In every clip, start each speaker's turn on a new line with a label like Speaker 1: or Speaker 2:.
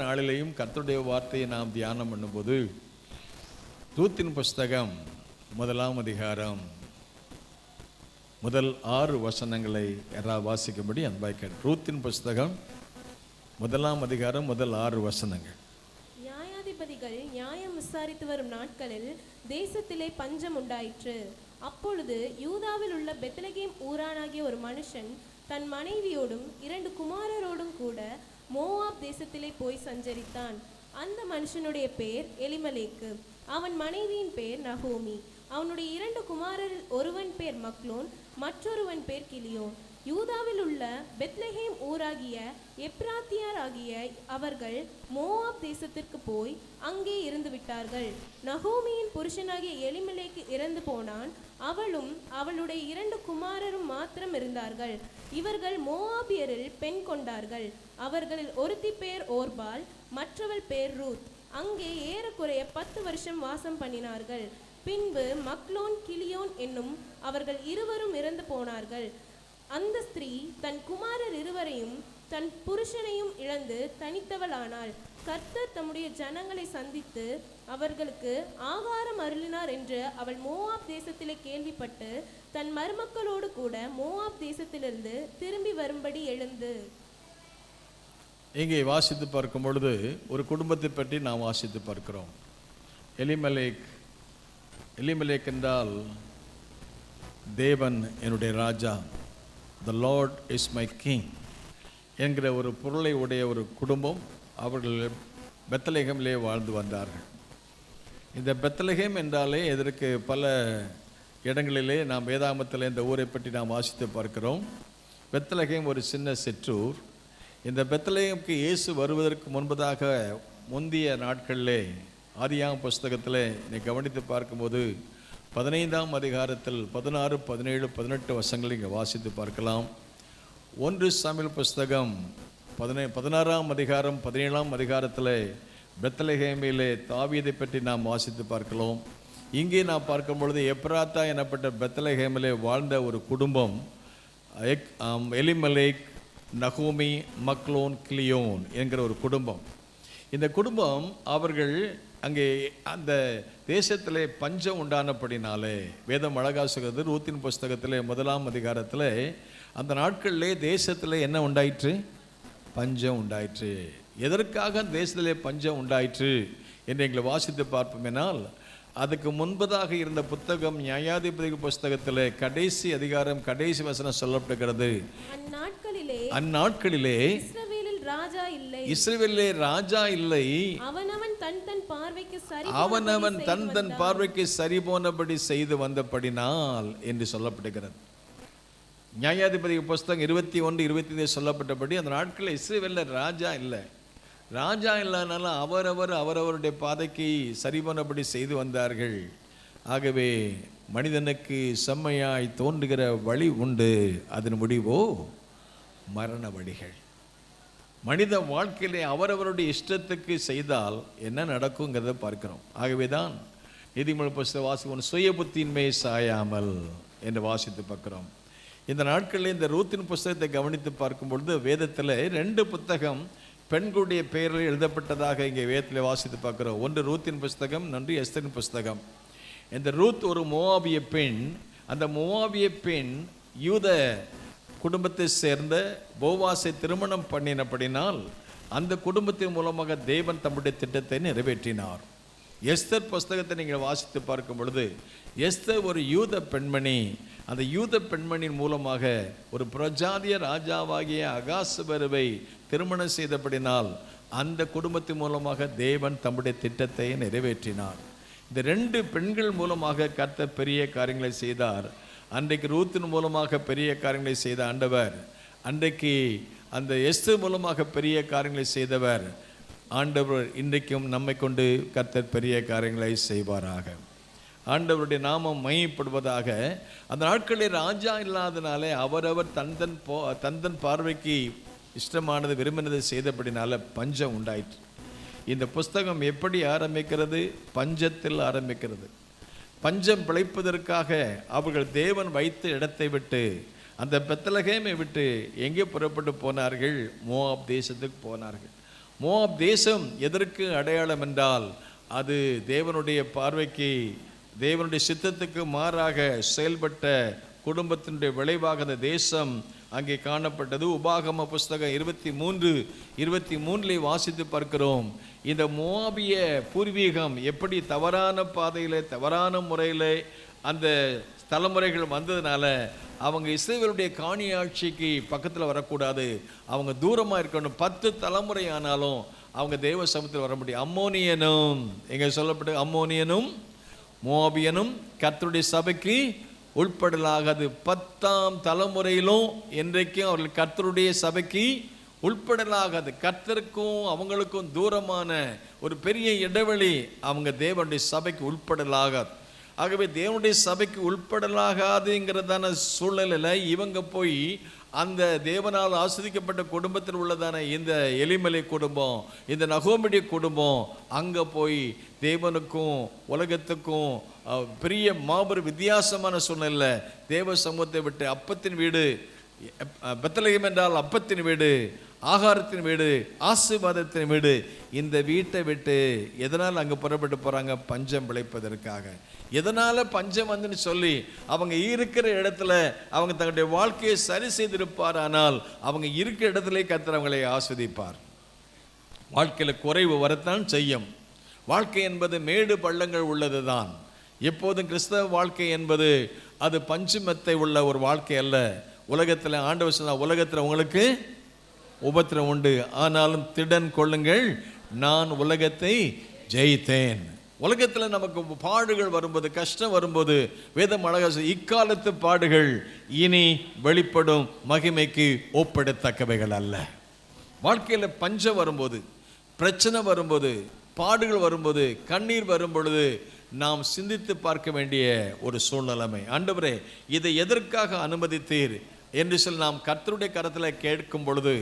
Speaker 1: நாளிலேயும் கர்த்தருடைய வார்த்தையை நாம் தியானம் பண்ணும்போது ரூத்தின் புஸ்தகம் 1ஆம் அதிகாரம் முதல் 6 வசனங்களை யாராவது வாசிக்கும்படி அன்பாய் கேட்கிறேன். ரூத்தின் புஸ்தகம் 1ஆம் அதிகாரம் முதல் 6 வசனங்கள்.
Speaker 2: நியாயாதிபதிகள் நியாயம் விசாரித்து வரும் நாட்களில் தேசத்திலே பஞ்சம் உண்டாயிற்று. அப்பொழுது யூதாவில் உள்ள பெத்லகேம் ஊரானாகிய ஒரு மனுஷன் தன் மனைவியோடும் 2 குமாரரோடும் கூட மோவாப் தேசத்திலே போய் சஞ்சரித்தான். அந்த மனுஷனுடைய பேர் எலிமலேக்கு, அவன் மனைவியின் பேர் நகோமி. அவனுடைய 2 குமாரரில் ஒருவன் பேர் மக்லோன், மற்றொருவன் பேர் கிலியோன். யூதாவில் உள்ள பெத்லகேம் ஊராகிய எப்ராத்தியார் ஆகிய அவர்கள் மோவாப் தேசத்திற்கு போய் அங்கே இருந்து விட்டார்கள். நகோமியின் புருஷனாகிய எலிமலேக்கு இறந்து போனான். அவளும் அவளுடைய 2 குமாரரும் மாத்திரம் இருந்தார்கள். இவர்கள் மோவாபியரில் பெண் கொண்டார்கள். அவர்களில் ஒருத்தி பேர் ஓர்பால், மற்றவள் பேர் ரூத். அங்கே ஏறக்குறைய 10 வருஷம் வாசம் பண்ணினார்கள். பின்பு மக்லோன் கிலியோன் என்னும் அவர்கள் இருவரும் இறந்து போனார்கள். அந்த ஸ்திரீ தன் குமாரர் இருவரையும் தன் புருஷனையும் இழந்து தனித்தவளானாள். கர்த்தர் தம்முடைய ஜனங்களை சந்தித்து அவர்களுக்கு ஆகாரம் அருளினார் என்று அவள் மோவாப் தேசத்திலே கேள்விப்பட்டு தன் மருமக்களோடு கூட மோவாப் தேசத்திலிருந்து திரும்பி வரும்படி எழுந்து.
Speaker 1: இங்கே வாசித்து பார்க்கும் பொழுது ஒரு குடும்பத்தை பற்றி நாம் வாசித்து பார்க்கிறோம். எலிமலேக் என்றால் தேவன் என்னுடைய ராஜா, த லார்ட் இஸ் மை கிங் என்கிற ஒரு பொருளை உடைய ஒரு குடும்பம். அவர்கள் பெத்லகேமிலே வாழ்ந்து வந்தார்கள். இந்த பெத்லகேம் என்றாலே இதற்கு பல இடங்களிலே நாம் வேதாகமத்தில் இந்த ஊரை பற்றி நாம் வாசித்து பார்க்கிறோம். பெத்லகேம் ஒரு சின்ன சிற்றூர். இந்த பெத்லகேமுக்கு இயேசு வருவதற்கு முன்பதாக முந்திய நாட்களிலே ஆதியாகம புஸ்தகத்தில் நீ கவனித்து பார்க்கும்போது 15ஆம் அதிகாரத்தில் 16, 17, 18 வசனங்களை இங்கே வாசித்து பார்க்கலாம். 1 சாமுவேல் புஸ்தகம் 16ஆம் அதிகாரம் 17ஆம் அதிகாரத்தில் பெத்லகேமிலே தாவீதை பற்றி நாம் வாசித்து பார்க்கலாம். இங்கே நாம் பார்க்கும் பொழுது எப்ராத்தா எனப்பட்ட பெத்லகேமிலே வாழ்ந்த ஒரு குடும்பம் எலிமலேக், நகோமி, மக்லோன், கிலியோன் என்கிற ஒரு குடும்பம். இந்த குடும்பம் அவர்கள் அங்கே அந்த தேசத்திலே பஞ்சம் உண்டானபடினாலே வேதம் அழகா சொல்கிறது. ரூத்தின் புஸ்தகத்திலே 1ஆம் அதிகாரத்தில் அந்த நாட்களிலே தேசத்தில் என்ன உண்டாயிற்று? பஞ்சம் உண்டாயிற்று. எதற்காக தேசத்திலே பஞ்சம் உண்டாயிற்று என்று எங்களை வாசித்து பார்ப்போமேனால், அதுக்கு முன்பதாக இருந்த புத்தகம் நியாயாதிபதி புஸ்தகத்தில் கடைசி அதிகாரம் கடைசி வசனம் சொல்லப்படுகிறது. அந்நாட்களிலே இஸ்ரவேலிலே ராஜா இல்லை, அவனவன் தன் பார்வைக்கு சரி போனபடி செய்து வந்தபடினால் என்று சொல்லப்படுகிறது. நியாயாதிபதி புஸ்தகம் 21, 25 சொல்லப்பட்டபடி அந்த நாட்களில் இஸ்ரவேலில் ராஜா இல்லை. ராஜா இல்லாதனால அவரவருடைய பாதைக்கு சரி போனபடி செய்து வந்தார்கள். ஆகவே மனிதனுக்கு செம்மையாய் தோன்றுகிற வழி உண்டு, அதன் முடிவோ மரண வழிகள். மனித வாழ்க்கையிலே அவரவருடைய இஷ்டத்துக்கு செய்தால் என்ன நடக்குங்கிறத பார்க்கிறோம். ஆகவே தான் நீதிமொழி புஸ்தக வாசிப்போம், சுய புத்தியின்மை சாயாமல் என்று வாசித்து பார்க்கிறோம். இந்த நாட்களில் இந்த ரூத்தின் புஸ்தகத்தை கவனித்து பார்க்கும் பொழுது வேதத்தில் 2 புத்தகம் பெண்களுடைய பெயரில் எழுதப்பட்டதாக இங்கே வேதத்தில் வாசித்து பார்க்கிறோம். ஒன்று ரூத்தின் புஸ்தகம், நன்றி எஸ்தரின் புஸ்தகம். இந்த ரூத் ஒரு மோவாபிய பெண். அந்த மோவாபிய பெண் யூத குடும்பத்தை சேர்ந்த போவாசை திருமணம் பண்ணினபடினால் அந்த குடும்பத்தின் மூலமாக தேவன் தம்முடைய திட்டத்தை நிறைவேற்றினார். எஸ்தர் புஸ்தகத்தை நீங்கள் வாசித்து பார்க்கும் பொழுது எஸ்தர் ஒரு யூத பெண்மணி. அந்த யூத பெண்மணியின் மூலமாக ஒரு பிரஜாதிய ராஜாவாகிய அகாசுபருவை திருமணம் செய்தபடினால் அந்த குடும்பத்தின் மூலமாக தேவன் தம்முடைய திட்டத்தை நிறைவேற்றினார். இந்த 2 பெண்கள் மூலமாக கர்த்தர் பெரிய காரியங்களை செய்தார். அன்றைக்கு ரூத்தின் மூலமாக பெரிய காரியங்களை செய்த ஆண்டவர், அன்றைக்கு அந்த எஸ்தர் மூலமாக பெரிய காரியங்களை செய்தவர் ஆண்டவர் இன்றைக்கும் நம்மை கொண்டு கர்த்தர் பெரிய காரியங்களை செய்வாராக. ஆண்டவருடைய நாமம் மையப்படுவதாக. அந்த நாட்களில் ராஜா இல்லாதனாலே அவரவர் தந்தன் பார்வைக்கு இஷ்டமானது விரும்பினதை செய்தபடினால பஞ்சம் உண்டாயிற்று. இந்த புஸ்தகம் எப்படி ஆரம்பிக்கிறது? பஞ்சத்தில் ஆரம்பிக்கிறது. பஞ்சம் பிழைப்பதற்காக அவர்கள் தேவன் வைத்த இடத்தை விட்டு அந்த பெத்லகேமை விட்டு எங்கே புறப்பட்டு போனார்கள்? மோவாப் தேசத்துக்கு போனார்கள். மோவாப் தேசம் எதற்கு அடையாளம் என்றால் அது தேவனுடைய பார்வைக்கு தேவனுடைய சித்தத்துக்கு மாறாக செயல்பட்ட குடும்பத்தினுடைய விளைவாக அந்த தேசம் அங்கே காணப்பட்டது. உபாகம புஸ்தகம் 23 வாசித்து பார்க்கிறோம். இந்த மோவாபிய பூர்வீகம் எப்படி தவறான பாதையில் தவறான முறையில் அந்த தலைமுறைகள் வந்ததுனால அவங்க இஸ்ரவேலுடைய காணி ஆட்சிக்கு பக்கத்தில் வரக்கூடாது, அவங்க தூரமாக இருக்கணும். 10 தலைமுறை ஆனாலும் அவங்க தேவ சமூகத்தில் வர முடியும். அம்மோனியனும் எங்கே சொல்லப்பட்டு அம்மோனியனும் மோவாபியனும் கர்த்தருடைய சபைக்கு உட்படலாகாது. 10ஆம் தலைமுறையிலும் என்றைக்கும் அவர்கள் கர்த்தருடைய சபைக்கு உட்படலாகாது. கர்த்தருக்கும் அவங்களுக்கும் தூரமான ஒரு பெரிய இடைவெளி, அவங்க தேவனுடைய சபைக்கு உட்படலாகாது. ஆகவே தேவனுடைய சபைக்கு உட்படலாகாதுங்கிறதான சூழ்நிலையில் இவங்க போய் அந்த தேவனால் ஆஸ்வதிக்கப்பட்ட குடும்பத்தில் உள்ளதான இந்த எலிமலை குடும்பம், இந்த நகோமியுடைய குடும்பம் அங்கே போய் தேவனுக்கும் உலகத்துக்கும் பெரிய மாபெரும் வித்தியாசமான சூழ்நிலை. தேவ சமூகத்தை விட்டு அப்பத்தின் வீடு, பெத்லகேம் என்றால் அப்பத்தின் வீடு, ஆகாரத்தின் வீடு, ஆசீர்வாதத்தின் வீடு, இந்த வீட்டை விட்டு எதனால் அங்கே புறப்பட்டு போகிறாங்க? பஞ்சம் விளைப்பதற்காக. எதனால் பஞ்சம் வந்துன்னு சொல்லி அவங்க இருக்கிற இடத்துல அவங்க தங்களுடைய வாழ்க்கையை சரி செய்திருப்பார். ஆனால் அவங்க இருக்கிற இடத்துல கர்த்தர் அவங்களை ஆஸ்வதிப்பார். வாழ்க்கையில் குறைவு வரத்தான் செய்யும். வாழ்க்கை என்பது மேடு பள்ளங்கள் உள்ளது தான். எப்போதும் கிறிஸ்தவ வாழ்க்கை என்பது அது பஞ்சுமத்தை உள்ள ஒரு வாழ்க்கை அல்ல. உலகத்தில் ஆண்டவர் சொன்னார், உலகத்தில் உங்களுக்கு உபத்திரம் உண்டு, ஆனாலும் திடன் கொள்ளுங்கள், நான் உலகத்தை ஜெயித்தேன். உலகத்தில் நமக்கு பாடுகள் வரும்போது, கஷ்டம் வரும்போது வேதம் அழகாக இக்காலத்து பாடுகள் இனி வெளிப்படும் மகிமைக்கு ஒப்பிடத்தக்கவைகள் அல்ல. வாழ்க்கையில் பஞ்சம் வரும்போது, பிரச்சனை வரும்போது, பாடுகள் வரும்போது, கண்ணீர் வரும் பொழுது நாம் சிந்தித்து பார்க்க வேண்டிய ஒரு சூழ்நிலைமை. ஆண்டவரே, இதை எதற்காக அனுமதித்தீர் என்று சொல்லி நாம் கர்த்தருடைய கரத்தில் கேட்கும் பொழுது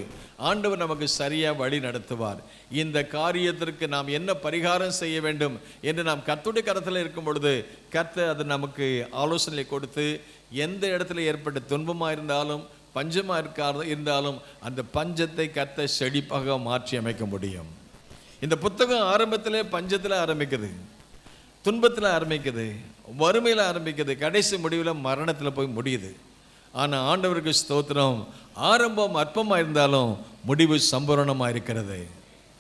Speaker 1: ஆண்டவர் நமக்கு சரியாக வழி நடத்துவார். இந்த காரியத்திற்கு நாம் என்ன பரிகாரம் செய்ய வேண்டும் என்று நாம் கர்த்தருடைய கரத்தில் இருக்கும் பொழுது கர்த்தர் அது நமக்கு ஆலோசனை கொடுத்து எந்த இடத்துல ஏற்பட்ட துன்பமாக இருந்தாலும் பஞ்சமாக இருந்தாலும் அந்த பஞ்சத்தை கர்த்தர் செழிப்பாக மாற்றி அமைக்க முடியும். இந்த புத்தகம் ஆரம்பத்தில் பஞ்சத்தில் ஆரம்பிக்குது, துன்பத்தில் ஆரம்பிக்குது, வறுமையில் ஆரம்பிக்குது, கடைசி முடிவில் மரணத்தில் போய் முடியுது. ஆனால் ஆண்டவருக்கு ஸ்தோத்திரம், ஆரம்பம் அற்பமாக இருந்தாலும் முடிவு சம்பூரணமாக இருக்கிறது.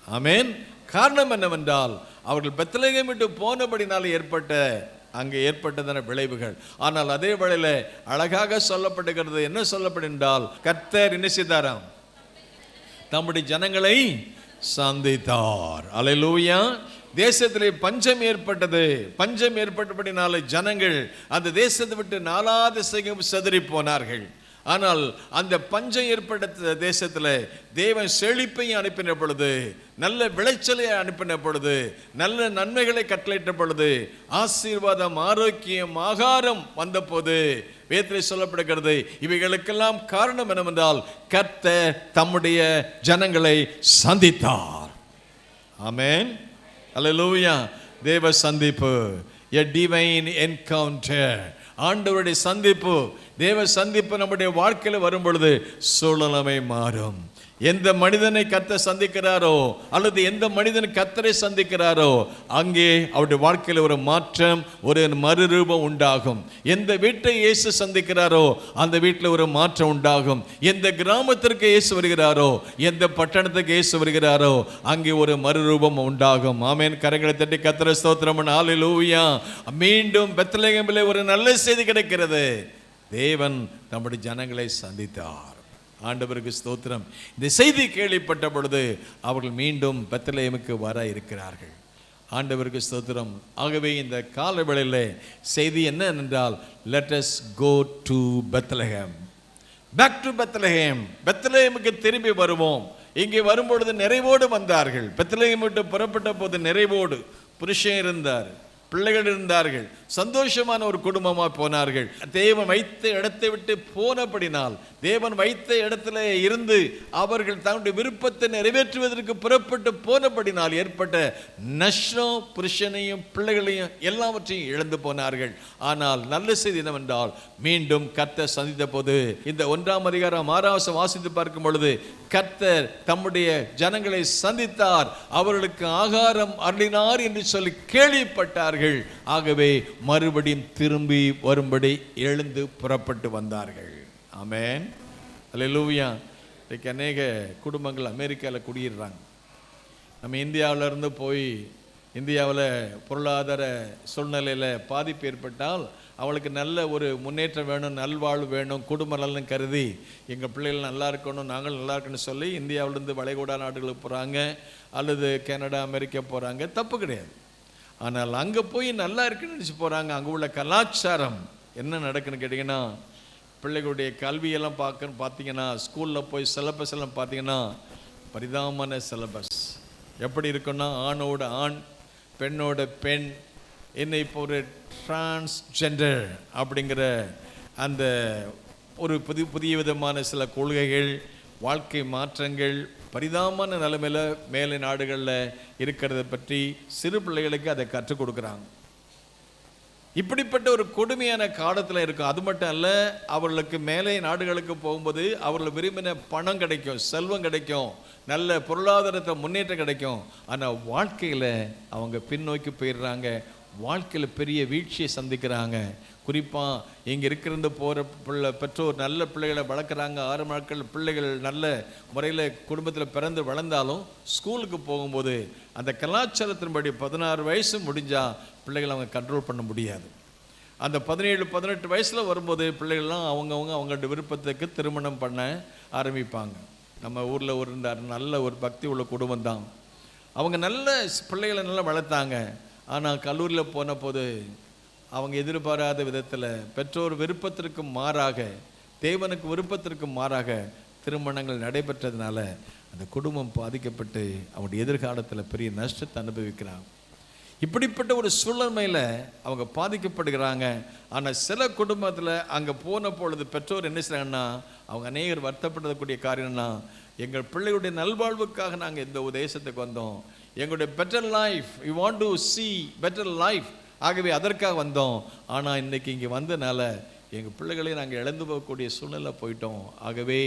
Speaker 1: ஆமேன். காரணம் என்னவென்றால் அவர்கள் பெத்லகேம் விட்டு போனபடினால அங்கே ஏற்பட்டதான விளைவுகள். ஆனால் அதே வேளையில் அழகாக சொல்லப்படுகிறது. என்ன சொல்லப்படுகின்றால் கர்த்தர் என்ன செய்தாராம்? தம்முடைய ஜனங்களை சந்தித்தார். அல்லேலூயா. தேசத்திலே பஞ்சம் ஏற்பட்டது. பஞ்சம் ஏற்பட்டபடினால ஜனங்கள் அந்த தேசத்தை விட்டு நாலா திசையும் சிதறி போனார்கள். ஆனால் அந்த பஞ்சம் ஏற்பட்ட தேசத்தில் தேவன் செழிப்பையும் அனுப்பின பொழுது, நல்ல விளைச்சலை அனுப்பின பொழுது, நல்ல நன்மைகளை கட்டளையிட்ட பொழுது, ஆசீர்வாதம், ஆரோக்கியம், ஆகாரம் வந்த போது வேதத்திலே சொல்லப்படுகிறது. இவைகளுக்கெல்லாம் காரணம் என்னவென்றால் கர்த்தர் தம்முடைய ஜனங்களை சந்தித்தார். ஆமென். அல்லேலூயா. தேவ சந்திப்பு, a divine encounter. ஆண்டவருடைய சந்திப்பு, தேவ சந்திப்பு நம்முடைய வாழ்க்கையில் வரும் பொழுது சூழ்நிலை மாறும். எந்த மனிதனை கர்த்தர் சந்திக்கிறாரோ அல்லது எந்த மனிதன் கர்த்தரை சந்திக்கிறாரோ அங்கே அவருடைய வாழ்க்கையில் ஒரு மாற்றம், ஒரு மறுரூபம் உண்டாகும். எந்த வீட்டை இயேசு சந்திக்கிறாரோ அந்த வீட்டில் ஒரு மாற்றம் உண்டாகும். எந்த கிராமத்திற்கு இயேசு வருகிறாரோ, எந்த பட்டணத்துக்கு இயேசு வருகிறாரோ அங்கே ஒரு மறுரூபம் உண்டாகும். ஆமென். கரங்களை தட்டி கர்த்தரை ஸ்தோத்திரம். ஹல்லேலூயா. மீண்டும் பெத்லகேமிலே ஒரு நல்ல செய்தி கிடைக்கிறது. தேவன் நம்முடைய ஜனங்களை சந்தித்தார். ஆண்டவருக்கு ஸ்தோத்திரம். இந்த செய்தி கேள்விப்பட்ட பொழுது அவர்கள் மீண்டும் பெத்லகேமுக்கு வர இருக்கிறார்கள். ஆண்டவருக்கு ஸ்தோத்திரம். ஆகவே இந்த கால வேளையில் செய்தி என்ன என்றால், let us go to Bethlehem, back to Bethlehem. பெத்லகேமுக்கு திரும்பி வருவோம். இங்கே வரும்பொழுது நிறைவோடு வந்தார்கள். பெத்லகேம் விட்டு புறப்பட்ட போது நிறைவோடு புருஷன் இருந்தார், பிள்ளைகள் இருந்தார்கள், சந்தோஷமான ஒரு குடும்பமாக போனார்கள். தேவன் வைத்த இடத்தை விட்டு போனபடினால், தேவன் வைத்த இடத்துல இருந்து அவர்கள் தன்னுடைய விருப்பத்தை நிறைவேற்றுவதற்கு புறப்பட்டு போனபடினால் ஏற்பட்ட நஷ்டம் புருஷனையும் பிள்ளைகளையும் எல்லாவற்றையும் இழந்து போனார்கள். ஆனால் நல்ல செய்தி என்னவென்றால், மீண்டும் கர்த்தர் சந்தித்த போது இந்த 1ஆம் அதிகாரம் 6ஆம் வசனம் வாசித்து பார்க்கும் பொழுது, கர்த்தர் தம்முடைய ஜனங்களை சந்தித்தார், அவர்களுக்கு ஆகாரம் அருளினார் என்று சொல்லி கேள்விப்பட்டார்கள். ஆகவே மறுபடியும் திரும்பி வரும்படி எழுந்து புறப்பட்டு வந்தார்கள். ஆமென், அல்லேலூயா. இன்னைக்கு அநேக குடும்பங்கள் அமெரிக்காவில் குடியிடுறாங்க. நம்ம இந்தியாவிலிருந்து போய் இந்தியாவில் பொருளாதார சூழ்நிலையில் பாதிப்பு ஏற்பட்டால் அவளுக்கு நல்ல ஒரு முன்னேற்றம் வேணும், நல்வாழ்வு வேணும், குடும்ப நலன் கருதி எங்கள் பிள்ளைகள் நல்லா இருக்கணும், நாங்கள் நல்லா இருக்கணும்னு சொல்லி இந்தியாவிலேருந்து வளைகுடா நாடுகளுக்கு போகிறாங்க, அல்லது கனடா அமெரிக்கா போகிறாங்க. தப்பு கிடையாது. ஆனால் அங்கே போய் நல்லா இருக்குன்னு நினச்சி போகிறாங்க. அங்கே உள்ள கலாச்சாரம் என்ன நடக்குன்னு கேட்டிங்கன்னா, பிள்ளைகளுடைய கல்வியெல்லாம் பார்த்தீங்கன்னா, ஸ்கூலில் போய் சிலபஸ் எல்லாம் பார்த்தீங்கன்னா பரிதாபமான சிலபஸ். எப்படி இருக்குன்னா, ஆணோட ஆண், பெண்ணோட பெண், என்ன இப்போ ஒரு டிரான்ஸ்ஜெண்டர் அப்படிங்கிற அந்த ஒரு புதிய விதமான சில கொள்கைகள், வாழ்க்கை மாற்றங்கள் பரிதாபமான நிலைமையில் மேலை நாடுகளில் இருக்கிறத பற்றி சிறு பிள்ளைகளுக்கு அதை கற்றுக் கொடுக்குறாங்க. இப்படிப்பட்ட ஒரு கொடுமையான காலத்தில் இருக்கும். அது மட்டும் அல்ல, அவர்களுக்கு மேலே நாடுகளுக்கு போகும்போது அவர்கள் விரும்பின பணம் கிடைக்கும், செல்வம் கிடைக்கும், நல்ல பொருளாதாரத்தை முன்னேற்றம் கிடைக்கும். ஆனால் வாழ்க்கையில் அவங்க பின்னோக்கி போயிடுறாங்க. வாழ்க்கையில் பெரிய வீழ்ச்சியை சந்திக்கிறாங்க. குறிப்பாக இங்கே இருக்கிறது போகிற பெற்றோர் நல்ல பிள்ளைகளை வளர்க்குறாங்க. 6 நாட்கள் பிள்ளைகள் நல்ல முறையில் குடும்பத்தில் பிறந்து வளர்ந்தாலும் ஸ்கூலுக்கு போகும்போது அந்த கலாச்சாரத்தின்படி 16 வயசு முடிஞ்சால் பிள்ளைகளை அவங்க கண்ட்ரோல் பண்ண முடியாது. அந்த 17-18 வயசில் வரும்போது பிள்ளைகள்லாம் அவங்களோட விருப்பத்துக்கு திருமணம் பண்ண ஆரம்பிப்பாங்க. நம்ம ஊரில் ஒரு நல்ல ஒரு பக்தி உள்ள குடும்பம் தான். அவங்க நல்ல பிள்ளைகளை நல்லா வளர்த்தாங்க. ஆனால் கல்லூரியில் போன போது அவங்க எதிர்பாராத விதத்தில் பெற்றோர் விருப்பத்திற்கு மாறாக, தேவனுக்கு விருப்பத்திற்கு மாறாக திருமணங்கள் நடைபெற்றதுனால அந்த குடும்பம் பாதிக்கப்பட்டு அவங்களுடைய எதிர்காலத்தில் பெரிய நஷ்டத்தை அனுபவிக்கிறாங்க. இப்படிப்பட்ட ஒரு சூழ்நிலையில் அவங்க பாதிக்கப்படுகிறாங்க. ஆனால் சில குடும்பத்தில் அங்கே போன பொழுது பெற்றோர் என்ன செய்கிறாங்கன்னா, அவங்க அநேகர் வருத்தப்படக்கூடிய காரியம்னா, எங்கள் பிள்ளைகளுடைய நல்வாழ்வுக்காக நாங்கள் இந்த தேசத்துக்கு வந்தோம், எங்களுடைய better life, you want to see better life, ஆகவே அதற்காக வந்தோம். ஆனால் இன்றைக்கி இங்கே வந்தனால எங்கள் பிள்ளைகளையும் நாங்கள் இழந்து போகக்கூடிய சூழ்நிலை போயிட்டோம். ஆகவே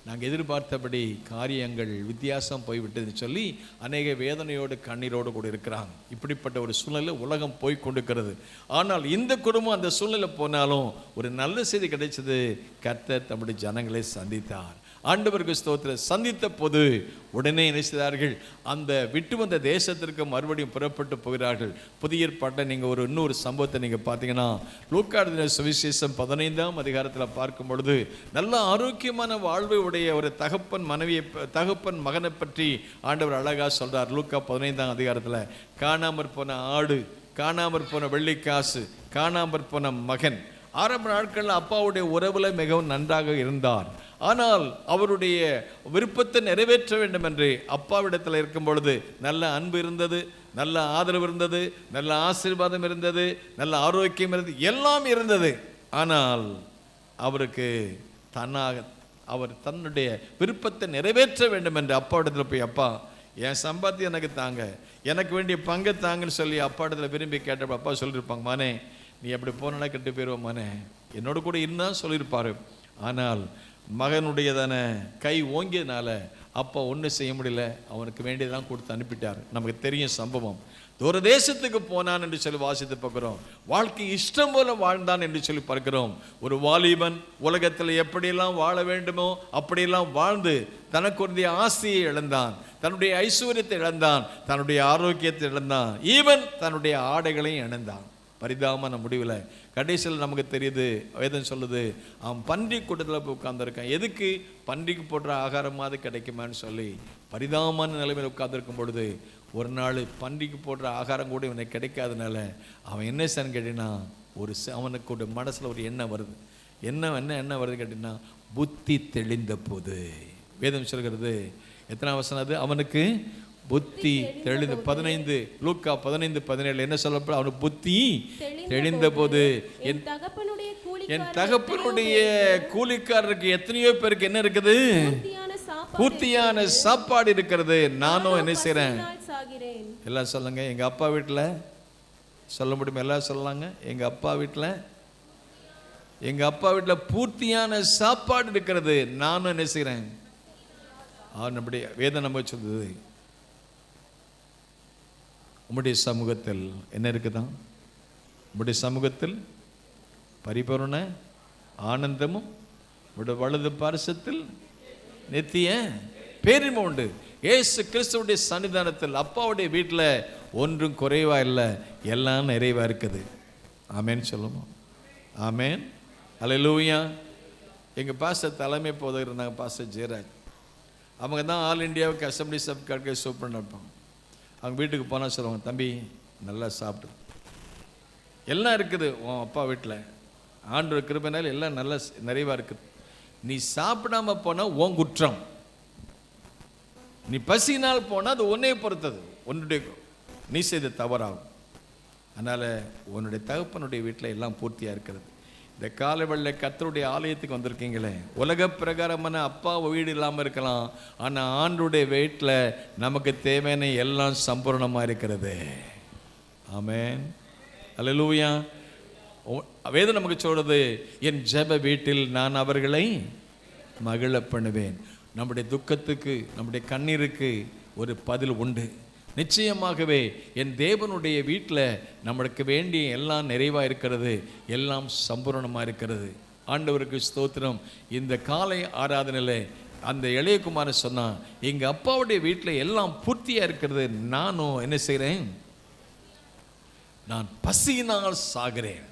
Speaker 1: நாங்கள் எதிர்பார்த்தபடி காரியங்கள் வித்தியாசம் போய்விட்டதுன்னு சொல்லி அநேக வேதனையோடு கண்ணீரோடு கூட இருக்கிறாங்க. இப்படிப்பட்ட ஒரு சூழ்நிலை உலகம் போய் கொண்டிருக்கிறது. ஆனால் இந்த குடும்பம் அந்த சூழ்நிலை போனாலும் ஒரு நல்ல செய்தி கிடைச்சது. கர்த்தர் தம்முடைய ஜனங்களை சந்தித்தார். ஆண்டவருக்கு ஸ்தோத்திரம். சந்தித்த போது உடனே நினைச்சார்கள், அந்த விட்டு வந்த தேசத்திற்கு மறுபடியும் புறப்பட்டு போகிறார்கள். புதிய ஏற்பாட்டில் நீங்கள் இன்னொரு சம்பவத்தை நீங்கள் பார்த்தீங்கன்னா, லூக்கா எழுதின சுவிசேஷம் 15ஆம் அதிகாரத்தில் பார்க்கும் பொழுது நல்ல ஆரோக்கியமான வாழ்வை உடைய ஒரு தகப்பன் மகனை பற்றி ஆண்டவர் அழகாக சொல்கிறார். லூக்கா 15ஆம் அதிகாரத்தில் காணாமற் போன ஆடு, காணாமற் போன வெள்ளிக்காசு, காணாமற் போன மகன். ஆரம்ப நாட்களில் அப்பாவுடைய உறவுல மிகவும் நன்றாக இருந்தார். ஆனால் அவருடைய விருப்பத்தை நிறைவேற்ற வேண்டும் என்று அப்பாவிடத்தில் இருக்கும் பொழுது நல்ல அன்பு இருந்தது, நல்ல ஆதரவு இருந்தது, நல்ல ஆசீர்வாதம் இருந்தது, நல்ல ஆரோக்கியம் இருந்தது, எல்லாம் இருந்தது. ஆனால் அவருக்கு அவர் தன்னுடைய விருப்பத்தை நிறைவேற்ற வேண்டும் என்று அப்பாவிடத்தில் போய், அப்பா என் சம்பாத்தியம் எனக்கு தாங்க, எனக்கு வேண்டிய பங்கை தாங்கன்னு சொல்லி அப்பாவிடத்தில் விரும்பி கேட்டப்ப அப்பா சொல்லியிருப்பாங்க, மானே நீ அப்படி போனா கெட்டு போயிடுவோம், மானே என்னோட கூட இருந்தால் சொல்லியிருப்பாரு. ஆனால் மகனுடையதான கை ஓங்கியதுனால அப்பா ஒன்றும் செய்ய முடியல, அவனுக்கு வேண்டியதெல்லாம் கொடுத்து அனுப்பிட்டார். நமக்கு தெரியும் சம்பவம். தூர தேசத்துக்கு போனான் என்று சொல்லி வாசித்து பார்க்கிறோம். வாழ்க்கை இஷ்டம் போல வாழ்ந்தான் என்று சொல்லி பார்க்கிறோம். ஒரு வாலிபன் உலகத்தில் எப்படியெல்லாம் வாழ வேண்டுமோ அப்படியெல்லாம் வாழ்ந்து தனக்கு ஒரு ஆசையை இழந்தான், தன்னுடைய ஐஸ்வர்யத்தை இழந்தான், தன்னுடைய ஆரோக்கியத்தை இழந்தான், ஈவன் தன்னுடைய ஆடைகளையும் இழந்தான். பரிதாபமான முடிவில் கடைசியில் நமக்கு தெரியுது, வேதம் சொல்லுது, அவன் பன்றி கூட்டத்தில் போய் உட்கார்ந்துருக்கான். எதுக்கு? பன்றிக்கு போடுற ஆகாரமாவது கிடைக்குமான்னு சொல்லி பரிதாபமான நிலைமையில் உட்கார்ந்துருக்கும் பொழுது ஒரு நாள் பன்றிக்கு போடுற ஆகாரம் கூட இவனுக்கு கிடைக்காதனால அவன் என்ன செய்யன்னு கேட்டீங்கன்னா, அவனுக்கு ஒரு மனசில் ஒரு எண்ணம் வருது. என்ன வருது கேட்டீங்கன்னா, புத்தி தெளிந்த போது. வேதம் சொல்கிறது, எத்தனை வசனம் அது? அவனுக்கு புத்தி தெளிந்த 15 லூக்கா 15:17 என்ன சொல்லப்படும்? அவனுக்கு புத்தி தெளிந்த போது என் தகப்பனுடைய கூலிக்காரருக்கு எத்தனையோ பேருக்கு என்ன இருக்குது? பூர்த்தியான சாப்பாடு இருக்கிறது. நானும் என்ன செய்றேன்? எல்லாம் சொல்லுங்க. எங்க அப்பா வீட்டுல சொல்ல முடியுமா? எல்லாம் சொல்லலாங்க. எங்க அப்பா வீட்டுல பூர்த்தியான சாப்பாடு இருக்கிறது. நானும் என்ன செய்றேன்? நம்முடைய வேதம் நம்ம சொல்லுது, உம்முடைய சமூகத்தில் என்ன இருக்குதான்? உம்முடைய சமூகத்தில் பரிபூரண ஆனந்தமும் உம்முடைய வலது பார்சத்தில் நித்திய பேரின்பம் உண்டு. இயேசு கிறிஸ்துவுடைய சன்னிதானத்தில் அப்பாவுடைய வீட்டில் ஒன்றும் குறைவா இல்லை, எல்லாம் நிறைவா இருக்குது. ஆமேன் சொல்லுமா? ஆமேன். அல்லேலூயா. எங்கள் பாஸ்டர் தலைமை போதகர் இருந்தாங்க, பாஸ்டர் ஜெயராஜ். அவங்க தான் ஆல் இண்டியாவுக்கு அசம்பிளி சப் கார்டு சூப்பர் இருப்பாங்க. அவங்க வீட்டுக்கு போனால் சொல்லுவாங்க, தம்பி நல்லா சாப்பிட்டு, எல்லாம் இருக்குது உன் அப்பா வீட்டில், ஆண்டவர் கிருபையினால எல்லாம் நல்லா நிறைவாக இருக்குது. நீ சாப்பிடாம போனால் உன் குற்றம், நீ பசினால் போனால் அது உன்னை பொறுத்தது, உன்னுடைய நீ செய்த தவறாகும். அதனால் உன்னுடைய தகப்பனுடைய வீட்டில் எல்லாம் பூர்த்தியாக இருக்கிறது. இந்த காலவெளியில் கர்த்தருடைய ஆலயத்துக்கு வந்திருக்கீங்களே, உலக பிரகாரமான அப்பா வீடு இல்லாமல் இருக்கலாம், ஆனால் ஆண்டுடைய வீட்டில் நமக்கு தேவையான எல்லாம் சம்பூர்ணமாக இருக்கிறது. ஆமென். அல்லேலூயா. வேதம் நமக்கு சொல்றது, என் ஜெப வீட்டில் நான் அவர்களை மகிழ பண்ணுவேன். நம்முடைய துக்கத்துக்கு, நம்முடைய கண்ணீருக்கு ஒரு பதில் உண்டு. நிச்சயமாகவே என் தேவனுடைய வீட்டில் நம்மளுக்கு வேண்டிய எல்லாம் நிறைவாக இருக்கிறது, எல்லாம் சம்பூர்ணமாக இருக்கிறது. ஆண்டவருக்கு ஸ்தோத்திரம். இந்த காலை ஆராதனையில் அந்த இளையகுமாரன் சொன்னான், எங்கள் அப்பாவுடைய வீட்டில் எல்லாம் பூர்த்தியாக இருக்கிறது, நானும் என்ன செய்கிறேன்? நான் பசியினால் சாகிறேன்.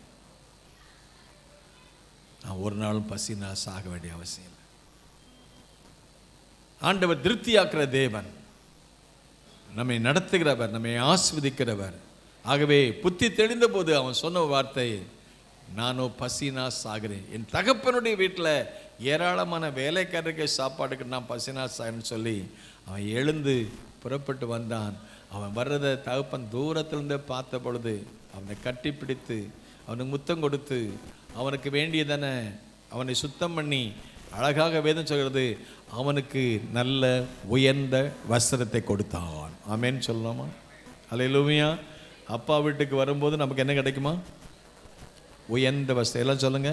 Speaker 1: நான் ஒரு நாளும் பசியினால் சாக வேண்டிய அவசியம் இல்லை. ஆண்டவர் திருப்தியாக்குற தேவன், நம்மை நடத்துகிறவர், நம்மை ஆஸ்வதிக்கிறவர். ஆகவே புத்தி தெளிந்த போது அவன் சொன்ன வார்த்தை, நானோ பசினா சாகிறேன். என் தகப்பனுடைய வீட்டில் ஏராளமான வேலைக்காரருக்கு சாப்பாடுக்கு நான் பசினா சாகிறேன்னு சொல்லி அவன் எழுந்து புறப்பட்டு வந்தான். அவன் வர்றதை தகப்பன் தூரத்திலிருந்து பார்த்த பொழுது அவனை கட்டிப்பிடித்து அவனுக்கு முத்தம் கொடுத்து அவனுக்கு வேண்டியதான அவனை சுத்தம் பண்ணி, அழகாக வேதம் சொல்கிறது, அவனுக்கு நல்ல உயர்ந்த வஸ்திரத்தை கொடுத்தான். ஆமென் சொல்லலாமா? அல்லேலூயா. அப்பா வீட்டுக்கு வரும்போது நமக்கு என்ன கிடைக்குமா? உயர்ந்த வஸ்திரம். எல்லாம் சொல்லுங்க,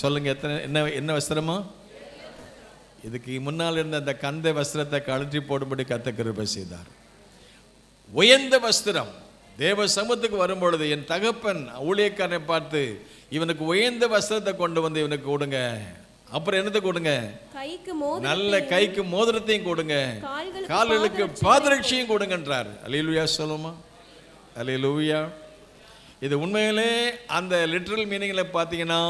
Speaker 1: சொல்லுங்க. என்ன வஸ்திரமா? இதுக்கு முன்னால் இருந்த அந்த கந்தை வஸ்திரத்தை கழற்றி போடும்படி கர்த்தர் கிருபை செய்தார். உயர்ந்த வஸ்திரம். தேவ சமூகத்துக்கு வரும்பொழுது என் தகப்பன் ஊழியக்காரனை பார்த்து, இவனுக்கு உயர்ந்த வஸ்திரத்தை கொண்டு வந்து இவனுக்கு கொடுங்க. அப்புறம் என்னத்தை கொடுங்க? நல்ல கைக்கு மோதிரத்தையும் கொடுங்க, கால்களுக்கு பாதரட்சியும் கொடுங்கன்றார். அல்லேலூயா சொல்லுமா? அல்லேலூயா. இது உண்மையிலே அந்த லிட்டரல் மீனிங்கில் பார்த்தீங்கன்னா,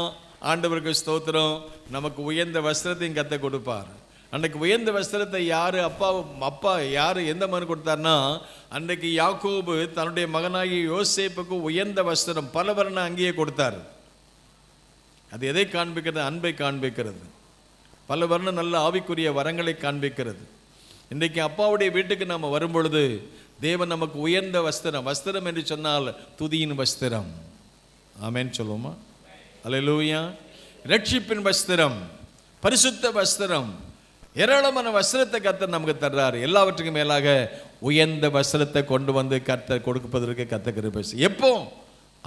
Speaker 1: ஆண்டவருக்கு ஸ்தோத்திரம், நமக்கு உயர்ந்த வஸ்திரத்தையும் கத்த கொடுப்பார். அன்றைக்கு உயர்ந்த வஸ்திரத்தை யாரு அப்பா யாரு எந்த மகன் கொடுத்தார்னா, அன்றைக்கு யாக்கோபு தன்னுடைய மகனாகிய யோசேப்புக்கு உயர்ந்த வஸ்திரம் பல வர்ண அங்கேயே கொடுத்தார். அது எதை காண்பிக்கிறது? அன்பை காண்பிக்கிறது. பல வர்ணம் நல்ல ஆவிக்குரிய வரங்களை காண்பிக்கிறது. இன்றைக்கு அப்பாவுடைய வீட்டுக்கு நம்ம வரும்பொழுது தேவன் நமக்கு உயர்ந்த வஸ்திரம், வஸ்திரம் என்று சொன்னால் துதியின் வஸ்திரம். ஆமென் சொல்லுவோமா? அல்லேலூயா. ரட்சிப்பின் வஸ்திரம், பரிசுத்த வஸ்திரம், ஏராளமான வஸ்திரத்தை கர்த்தர் நமக்கு தர்றார். எல்லாவற்றுக்கும் மேலாக உயர்ந்த வஸ்திரத்தை கொண்டு வந்து கர்த்தர் கொடுப்பதற்கு கர்த்தர் கிருபை செய்வார். எப்போ?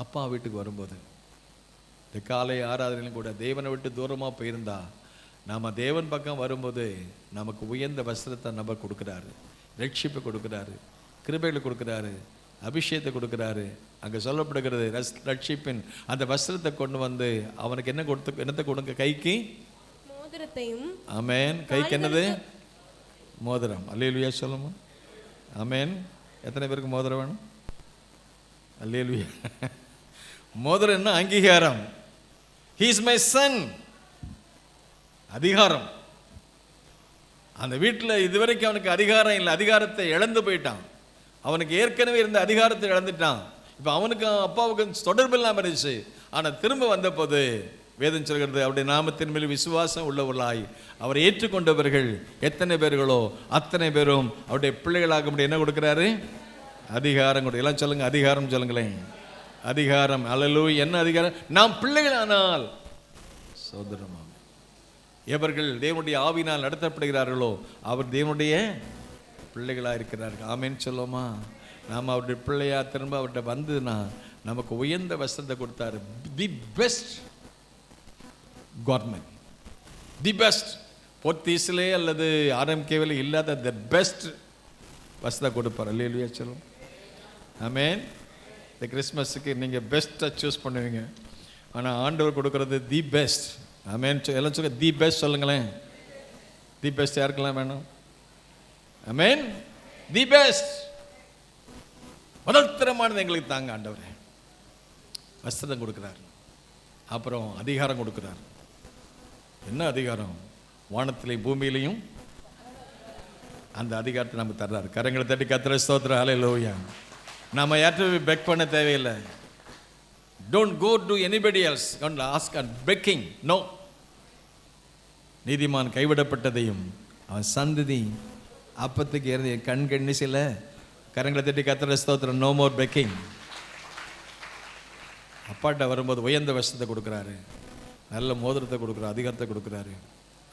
Speaker 1: அப்பா வீட்டுக்கு வரும்போது. இந்த காலை ஆராதனையிலும் கூட தேவனை விட்டு தூரமாக போயிருந்தா நாம் தேவன் பக்கம் வரும்போது நமக்கு உயர்ந்த வஸ்திரத்தை நம்ம கொடுக்குறாரு, ரட்சிப்பை கொடுக்குறாரு, கிருபைகளை கொடுக்குறாரு, அபிஷேகத்தை கொடுக்குறாரு. அங்கே சொல்லப்படுகிறது, ரட்சிப்பின் அந்த வஸ்திரத்தை கொண்டு வந்து அவனுக்கு என்னத்தை கொடுங்க? கைக்கு மோதிரத்தையும். ஆமென். கைக்கு என்னது? மோதிரம். அல்லேலூயா சொல்லுமா? ஆமென். எத்தனை பேருக்கு மோதிரம் வேணும்? அல்லேலூயா. மோதிரம் என்ன? அங்கீகாரம். He is my son. அதிகாரம். அந்த வீட்டில் இதுவரைக்கும் அவனுக்கு அதிகாரம் இல்லை, அதிகாரத்தை இழந்து போயிட்டான். அவனுக்கு ஏற்கனவே இருந்த அதிகாரத்தை இழந்துட்டான். இப்போ அவனுக்கு அப்பாவுக்கு தொடர்பு இல்லாமல் இருந்துச்சு. ஆனால் திரும்ப வந்த போது வேதம் சொல்கிறது, அவருடைய நாமத்தின் மேல் விசுவாசம் உள்ளவர்களாய் அவரை ஏற்றுக்கொண்டவர்கள் எத்தனை பேர்களோ அத்தனை பேரும் அவருடைய பிள்ளைகளாக முடியும். என்ன கொடுக்குறாரு? அதிகாரம் கொடு. எல்லாம் சொல்லுங்க, அதிகாரம் சொல்லுங்களேன். அதிகாரம். அல்லேலூயா. என்ன அதிகாரம்? நாம் பிள்ளைகளானால் சோதரமாக எவர்கள் தேவனுடைய ஆவியினால் நடத்தப்படுகிறார்களோ அவர் தேவனுடைய பிள்ளைகளாக இருக்கிறார்கள். ஆமேன்னு சொல்லுவோமா? நாம் அவருடைய பிள்ளையா திரும்ப அவர்கிட்ட வந்ததுன்னா நமக்கு உயர்ந்த வசனத்தை கொடுத்தாரு. The best government, the best பொத்தீஸ்லே அல்லது ஆர்எம்கேவில் இல்லாத த பெஸ்ட் வசனத்தை கொடுப்பார். அல்லேலூயா சொல்லுவோம். ஆமேன். இந்த கிறிஸ்மஸுக்கு நீங்கள் பெஸ்ட்டாக சூஸ் பண்ணுவீங்க, ஆனால் ஆண்டவர் கொடுக்கறது தி பெஸ்ட். ஆமேன். எல்லாம் சொல்லுங்க, தி பெஸ்ட் சொல்லுங்களேன். தி பெஸ்ட் யாருக்கெல்லாம் வேணும்? ஆமேன். தி பெஸ்ட் முதல்தரமானது எங்களுக்கு தாங்க ஆண்டவரே. வஸ்திரம் கொடுக்கிறார், அப்புறம் அதிகாரம் கொடுக்கிறார். என்ன அதிகாரம்? வானத்திலையும் பூமியிலையும் அந்த அதிகாரத்தை நமக்கு தர்றாரு. கரங்களை தட்டி கர்த்தரை ஸ்தோத்திரம். ஹல்லேலூயா. நாம யார்கிட்ட பெக் பண்ண தேவையில்லை. Don't go to anybody else, don't ask and begging. No. நீதிமான் கைவிடப்பட்டதையும் அவன் சந்ததி அப்பத்துக்கு இருந்து கண் கண்ணிசில. கரங்களை தட்டி கர்த்தரை ஸ்தோத்திரம். No more begging. அப்பாட்ட வரும்போது உயர்ந்த வசனத்தை கொடுக்குறாரு, நல்ல மோதிரத்தை கொடுக்குறாரு, அதிகாரத்தை கொடுக்குறாரு.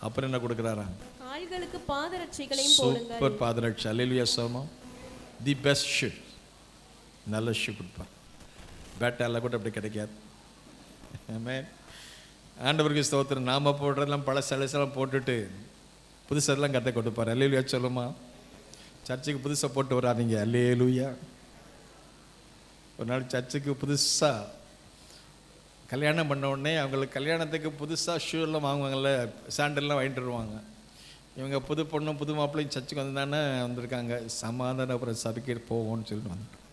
Speaker 1: அப்புறம் என்ன கொடுக்குறாரா?
Speaker 2: ஆள்களுக்கு பாதரட்சைகளையும் போடுங்கள்.
Speaker 1: சூப்பர் பாதரட்சை. அல்லேலூயா சோமம். தி பெஸ்ட் ஷூ, நல்ல ஷூ கொடுப்பார். பேட்டால கூட அப்படி கிடைக்காது. ஆமென். ஆண்டவருக்கு ஸ்தோத்திரம். நாம போடுறதெல்லாம் பல சலசெல்லாம் போட்டுட்டு புதுசெல்லாம் கத்தை கொடுப்பார். அல்லேலூயா சொல்லுமா? சர்ச்சுக்கு புதுசாக போட்டு வராதீங்க. அல்லேலூயா. ஒரு நாள் சர்ச்சுக்கு புதுசாக கல்யாணம் பண்ண உடனே அவங்களுக்கு கல்யாணத்துக்கு புதுசாக ஷூ எல்லாம் வாங்குவாங்கள்ல, சாண்டல்லாம் வாங்கிட்டு வருவாங்க. இவங்க புது பொண்ணும் புது மாப்பிள்ளையும் சர்ச்சுக்கு வந்து தானே வந்திருக்காங்க. சமாதானம் அப்புறம் சபைக்கு போவோம்னு சொல்லிட்டு வந்துட்டோம்.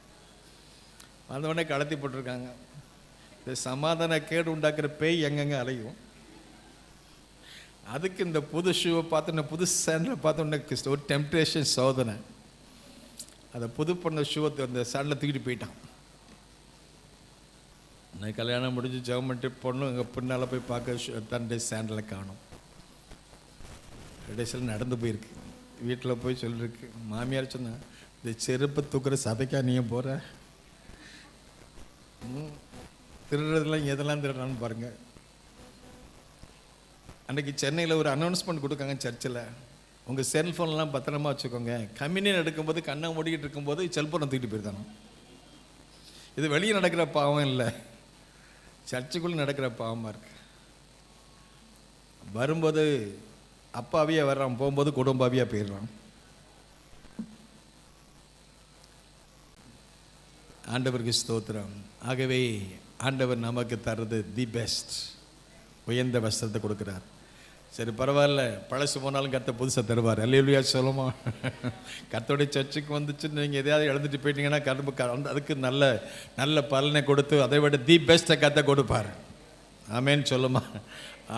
Speaker 1: வந்த உடனே கடத்தி போட்டிருக்காங்க. இந்த சமாதான கேடு உண்டாக்குற பேய் எங்கெங்க அலையும். அதுக்கு இந்த புது ஷூவை பார்த்து, புது சாண்டலை பார்த்த உடனே ஒரு டெம்ப்டேஷன், சோதனை. அதை புது பொண்ணு ஷூவை அந்த சாண்டில் தூக்கிட்டு போயிட்டான். நான் கல்யாணம் முடிஞ்சு ஜெபம் பண்ணிட்டு பொண்ணு எங்கள் பின்னால் போய் பார்க்க தன்னுடைய சாண்டலை காணும். கடைசியில் நடந்து போயிருக்கு. வீட்டில் போய் சொல்லிருக்கு. மாமியார் சொன்னா, இந்த செருப்பை தூக்குற சபைக்கா நீயும் போகிற? திருடுறதுலாம் எதெல்லாம் திருடுறான்னு பாருங்க. அன்றைக்கி சென்னையில் ஒரு அனௌன்ஸ்மெண்ட் கொடுக்காங்க சர்ச்சில், உங்கள் செல்ஃபோன்லாம் பத்திரமா வச்சுக்கோங்க. கம்யூனியன் எடுக்கும்போது கண்ணை மூடிக்கிட்டு இருக்கும்போது செல்ஃபோனை தூக்கிட்டு போயிருக்காங்க. இது வெளியே நடக்கிற பாவம் இல்லை, சர்ச்சுக்குள்ளே நடக்கிற பாவமாக இருக்கு. வரும்போது அப்பாவியாக வர்றான், போகும்போது குடும்பாவியாக போயிடுறான். ஆண்டவருக்கு ஸ்தோத்திரம். ஆகவே ஆண்டவர் நமக்கு தர்றது தி பெஸ்ட், உயர்ந்த வஸ்திரத்தை கொடுக்குறார். சரி பரவாயில்ல, பழசு போனாலும் கர்த்தர் புதுசாக தருவார். அல்லேலூயா சொல்லுமா? கர்த்தருடைய சர்ச்சுக்கு வந்துச்சு நீங்கள் எதையாவது எழுந்துட்டு போயிட்டீங்கன்னா அதுக்கு நல்ல நல்ல பலனை கொடுத்து அதை விட தி பெஸ்ட்டை கர்த்தர் கொடுப்பார். ஆமேன்னு சொல்லுமா?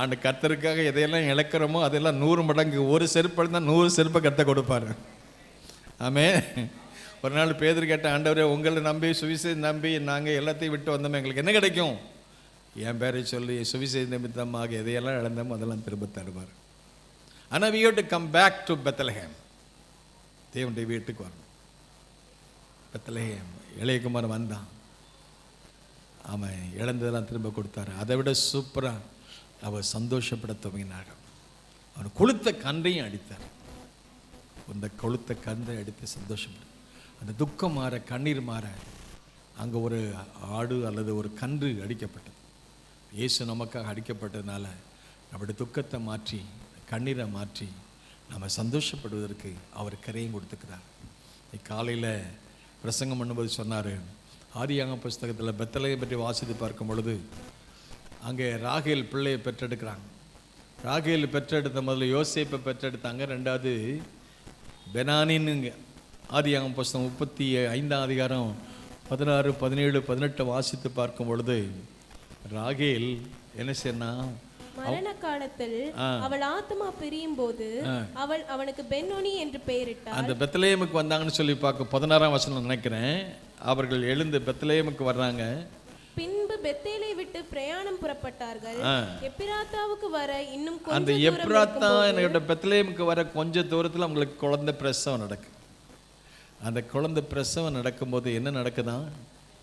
Speaker 1: ஆண்டு கர்த்தருக்காக எதையெல்லாம் இழக்கிறோமோ அதெல்லாம் 100 மடங்கு, ஒரு செருப்பு இருந்தால் 100 செருப்பை கர்த்தர் கொடுப்பார். ஆமே. ஒரு நாள் பேதுரு கேட்ட, ஆண்டவரே உங்களை நம்பி சுவிசேஷம் நம்பி நாங்கள் எல்லாத்தையும் விட்டு வந்தோமே, எங்களுக்கு என்ன கிடைக்கும்? என் பேரை சொல்லி சுவிசேஷ நிமித்தமாக எதையெல்லாம் இழந்தோமோ அதெல்லாம் திரும்ப தருவார். ஆனால் we have to come back to Bethlehem. தேவனுடைய வீட்டுக்கு வரணும். பெத்லஹேம் இளையகுமார் வந்தான், அவன் இழந்ததெல்லாம் திரும்ப கொடுத்தாரு. அதை விட சூப்பராக அவர் சந்தோஷப்பட துவங்கினார். அவன் கொளுத்த கன்றையும் அடித்தார். அந்த கொளுத்த கன்றை அடித்து சந்தோஷப்பட, அந்த துக்கம் மாற, கண்ணீர் மாற, அங்கே ஒரு ஆடு அல்லது ஒரு கன்று அடிக்கப்பட்டது. இயேசு நமக்காக அடிக்கப்பட்டதுனால நம்முடைய துக்கத்தை மாற்றி, கண்ணீரை மாற்றி நம்ம சந்தோஷப்படுவதற்கு அவர் கரையும் கொடுத்துக்கிறார். காலையில் பிரசங்கம் பண்ணும்போது சொன்னார், ஆதியாகம புஸ்தகத்தில் பெத்லகேமை பற்றி வாசித்து பார்க்கும் பொழுது அங்கே ராகேல் பிள்ளையை பெற்றெடுக்கிறாங்க. ராகேல் பெற்றெடுத்த முதல்ல யோசேப்பை பெற்றெடுத்தாங்க, ரெண்டாவது பெனானின்னு. ஆதியாகம புஸ்தகம் 35ஆம் அதிகாரம் 16, 17, 18 வாசித்து பார்க்கும் பொழுது ராகேல் என்ன செய்யனா,
Speaker 2: மரண காலத்தில் அவள் ஆத்மா பிரியும் போது அவள் அவனுக்கு பென்னோனி என்று பெயரிட்டாள். அந்த
Speaker 1: பெத்லகேமுக்கு வந்தாங்கன்னு சொல்லி பார்க்க 16ஆம் வசனம் நினைக்கிறேன். அவர்கள் எழுந்து பெத்லகேமுக்கு வர்றாங்க.
Speaker 2: பின்பு பெத்தேலை விட்டு பிரயாணம் புறப்பட்டார்கள். எப்பிராத்தாவுக்கு வர இன்னும்
Speaker 1: அந்த எப்ராத்தா என்னோட பெத்லேமுக்கு வர கொஞ்ச தூரத்தில் அவங்களுக்கு குழந்தை பிரசவம் நடக்கு. அந்த குழந்தை பிரசவம் நடக்கும்போது என்ன நடக்குதான்?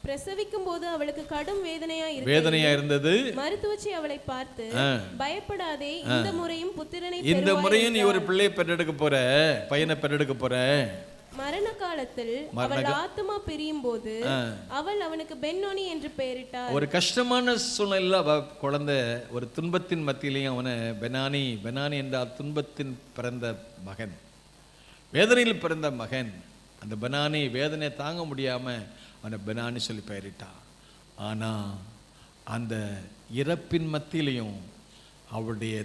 Speaker 2: பிரசவிக்கும் போது அவளுக்கு கடும்
Speaker 1: வேதனையா இருந்தது.
Speaker 2: மருத்துவச்சி அவளை பார்த்து, பயப்படாதே, இந்த முறையும் புத்திரனை
Speaker 1: இந்த முறையும் நீ ஒரு பிள்ளையை பெற்றெடுக்க போற, பையனை பெற்றெடுக்க போற.
Speaker 2: மரண காலத்தில் அவள் ஆத்மா பிரியும் போது அவள் அவனுக்கு பென்னோனி என்று பெயரிட்டார்.
Speaker 1: ஒரு கஷ்டமான சூழ்நிலையில் அவ குழந்தை ஒரு துன்பத்தின் மத்தியிலையும் அவனை பெனானி, பெனானி என்றால் துன்பத்தின் பிறந்த மகன், வேதனையில் பிறந்த மகன். அந்த பெனானி வேதனையை தாங்க முடியாம அவனை பெனானி சொல்லி பெயரிட்டான். ஆனா அந்த இறப்பின் மத்தியிலையும் அவளுடைய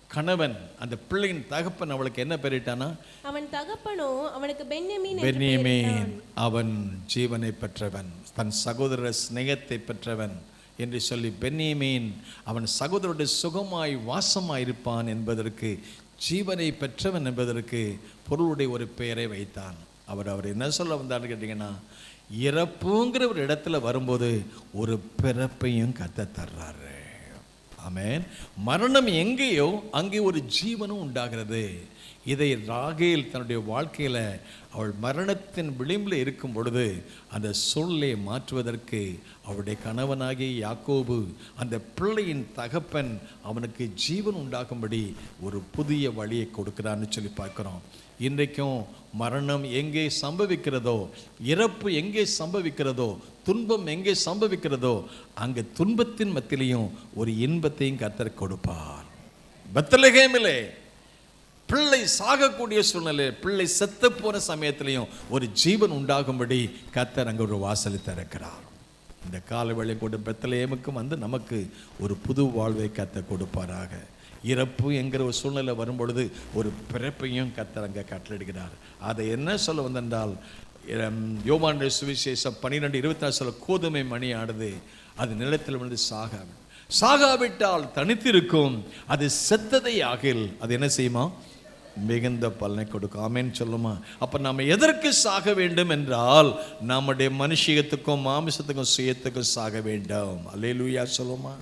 Speaker 1: கணவன், அந்த பிள்ளையின் தகப்பன் அவளுக்கு என்ன பெயரிட்டானா?
Speaker 2: அவன் தகப்பனோ அவனுக்கு பென்யமீன்.
Speaker 1: அவன் ஜீவனை பெற்றவன், தன் சகோதர சிநேகத்தை பெற்றவன் என்று சொல்லி பென்யமீன் அவன் சகோதரருடைய சுகமாய் வாசமாய் இருப்பான் என்பதற்கு, ஜீவனை பெற்றவன் என்பதற்கு பொருளுடைய ஒரு பெயரை வைத்தான். அவர் என்ன சொல்ல வந்தான்னு கேட்டீங்கன்னா, இறப்புங்கிற ஒரு இடத்துல வரும்போது ஒரு பிறப்பையும் கத்த தர்றாரு. ஆமென். மரணம் எங்கேயோ அங்கே ஒரு ஜீவனும் உண்டாகிறது. இதை ராகேல் தன்னுடைய வாழ்க்கையில் அவள் மரணத்தின் விளிம்பில் இருக்கும் பொழுது அந்த சூழ்நிலையை மாற்றுவதற்கு அவளுடைய கணவனாகிய யாக்கோபு, அந்த பிள்ளையின் தகப்பன், அவனுக்கு ஜீவன் உண்டாகும்படி ஒரு புதிய வழியை கொடுக்கிறான்னு சொல்லி பார்க்குறோம். இன்றைக்கும் மரணம் எங்கே சம்பவிக்கிறதோ, இறப்பு எங்கே சம்பவிக்கிறதோ, துன்பம் எங்கே சம்பவிக்கிறதோ, அங்கே துன்பத்தின் மத்தியிலையும் ஒரு இன்பத்தையும் கர்த்தர் கொடுப்பார். பெத்லகேமிலே பிள்ளை சாகக்கூடிய சூழ்நிலை, பிள்ளை செத்து போன சமயத்திலையும் ஒரு ஜீவன் உண்டாகும்படி கர்த்தர் அங்கே ஒரு வாசலை திறக்கிறார். இந்த காலவேளை கூட பெத்லகேமுக்கும் வந்து நமக்கு ஒரு புது வாழ்வை கர்த்தர் கொடுப்பாராக. இறப்பு என்கிற ஒரு சூழ்நிலை வரும்பொழுது ஒரு பிறப்பையும் கர்த்தர் அங்கே கட்டளையிடுகிறார். அதை என்ன சொல்ல வந்தென்றால், யோவானுடைய சுவிசேஷம் 12:24 சொல்ல, கோதுமை மணி ஆடுது, அது நிலத்தில் வந்து சாகாவிட்டால் தனித்திருக்கும், அது செத்ததை ஆகில் அது என்ன செய்யுமா? மிகுந்த பலனை கொடுக்கும். ஆமென் சொல்லுமா? அப்ப நாம எதற்கு சாக வேண்டும் என்றால், நம்முடைய மனுஷியத்துக்கும் மாமிசத்துக்கும் சுயத்துக்கும் சாக வேண்டும். அல்லேலூயா சொல்லுமா?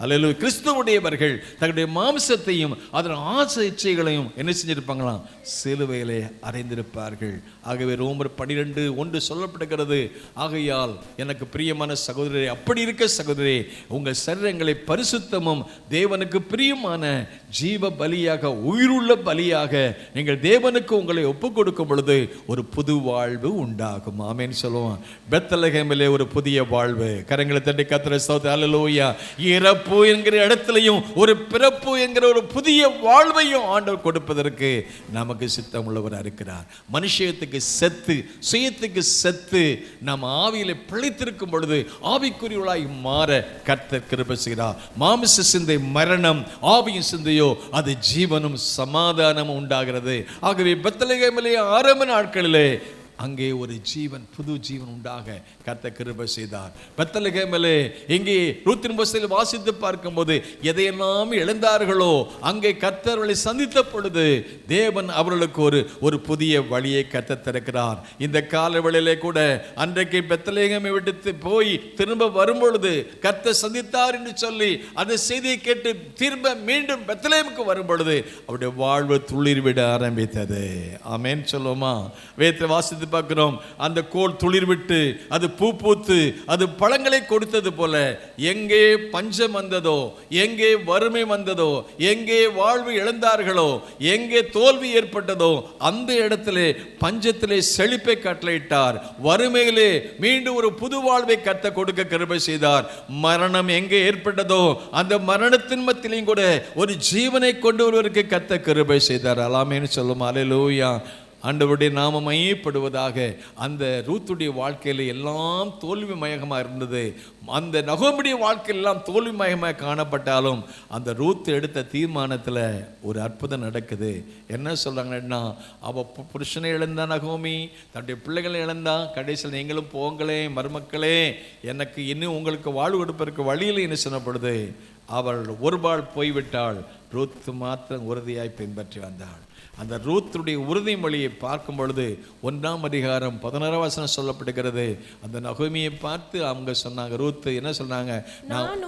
Speaker 1: அல்லேலூயா. கிறிஸ்துவுடையவர்கள் தங்களுடைய மாம்சத்தையும் அதன் ஆசை இச்சைகளையும் என்ன செஞ்சிருப்பாங்களாம்? சிலுவையிலே அறைந்திருப்பார்கள். ஆகவே ரோமர் 12:1 சொல்லப்படுகிறது, ஆகையால் எனக்கு பிரியமான சகோதரரே, அப்படி இருக்க சகோதரே, உங்கள் சரீரங்களை பரிசுத்தமும் தேவனுக்கு பிரியமான ஜீவ பலியாக, உயிருள்ள பலியாக நீங்கள் தேவனுக்கு உங்களை ஒப்பு கொடுக்கும் பொழுது ஒரு புது வாழ்வு உண்டாகும். ஆமென் சொல்லுவோம். பெத்லகேமிலே ஒரு புதிய வாழ்வு. கரங்களை தட்டி கர்த்தரை ஸ்தோத்திரம். அல்லேலூயா. இறப்பு என்கிற இடத்திலையும் ஒரு பிறப்பு என்கிற ஒரு புதிய வாழ்வையும் ஆண்டவர் கொடுப்பதற்கு நமக்கு சித்தம் உள்ளவர் இருக்கிறார். மனுஷத்துக்கு செத்து, சுயத்துக்கு செத்து நாம் ஆவியில பிழைத்திருக்கும் பொழுது ஆவிக்குரியவளாய் மாற கர்த்தர் கிருபை செய்கிறார். மாமிச சிந்தை மரணம், ஆவியின் சிந்தையோ அது ஜீவனும் சமாதானமும் உண்டாகிறது. ஆகவே பெத்லகேமிலே ஆரம்ப நாட்களிலே அங்கே ஒரு ஜீவன், புது ஜீவன் உண்டாக கர்த்தர் கிருபை செய்தார். பெத்லகேமிலே இங்கே ரூத்தின் புஸ்தகத்தில் வாசித்து பார்க்கும்போது எதையெல்லாம் இழந்தார்களோ அங்கே கர்த்தர்களை சந்தித்த பொழுது தேவன் அவர்களுக்கு ஒரு புதிய வழியை கர்த்தர் திறக்கிறார். இந்த காலவெளியிலே கூட அன்றைக்கு பெத்லகேமை விட்டு போய் திரும்ப வரும்பொழுது கர்த்தர் சந்தித்தார் என்று சொல்லி அந்த செய்தியை கேட்டு திரும்ப மீண்டும் பெத்லகேமுக்கு வரும் பொழுது அவருடைய வாழ்வு துளிர்விட ஆரம்பித்தது. ஆமென் சொல்லுமா? வேத வாசித்து பார்க்கிறோம், அந்த கோல் துளிர் விட்டு அது பூ பூத்து அது பழங்களை கொடுத்தது போல எங்கே பஞ்சம் வந்ததோ, எங்கே வறுமை வந்ததோ, எங்கே வாழ்வு இழந்தார்களோ, எங்கே தோல்வி ஏற்பட்டதோ அந்த இடத்திலே பஞ்சத்திலே செழிப்பை கட்டளையிட்டார். வறுமையிலே மீண்டும் ஒரு புது வாழ்வை கர்த்தர் கொடுக்க கிருபை செய்தார். மரணம் எங்கே ஏற்பட்டதோ அந்த மரணத்தின் மத்தியிலும் கூட ஒரு ஜீவனை கொண்டு வருவதற்கு கர்த்தர் கிருபை செய்தார். ஆமென் சொல்லுமா? அல்லேலூயா. ஆண்டவருடைய நாமம் மையப்படுவதாக. அந்த ரூத்துடைய வாழ்க்கையில் எல்லாம் தோல்வி மயமாக இருந்தது. அந்த நகோமியுடைய வாழ்க்கையில் எல்லாம் தோல்வி மயமாக காணப்பட்டாலும் அந்த ரூத் எடுத்த தீர்மானத்தில் ஒரு அற்புதம் நடக்குது. என்ன சொல்கிறாங்கன்னா, அவள் புருஷனை இழந்தா நகோமி, தன்னுடைய பிள்ளைகளை இழந்தா, கடைசியில் நீங்களும் போங்களே மருமக்களே, எனக்கு இன்னும் உங்களுக்கு வாழ்வு கொடுப்பதற்கு வழியில் என்ன சொல்லப்படுது, அவள் ஒருபாள் போய்விட்டாள், ரூத் மாத்திரம் உறுதியாய் பின்பற்றி வந்தாள். அந்த ரூத்துடைய உறுதிமொழியை பார்க்கும் பொழுது 1ஆம் அதிகாரம் 16ஆம் வசனம் சொல்லப்படுகிறது. அந்த நகோமியை பார்த்து அவங்க சொன்னாங்க, ரூத்து என்ன சொன்னாங்க,
Speaker 2: நான்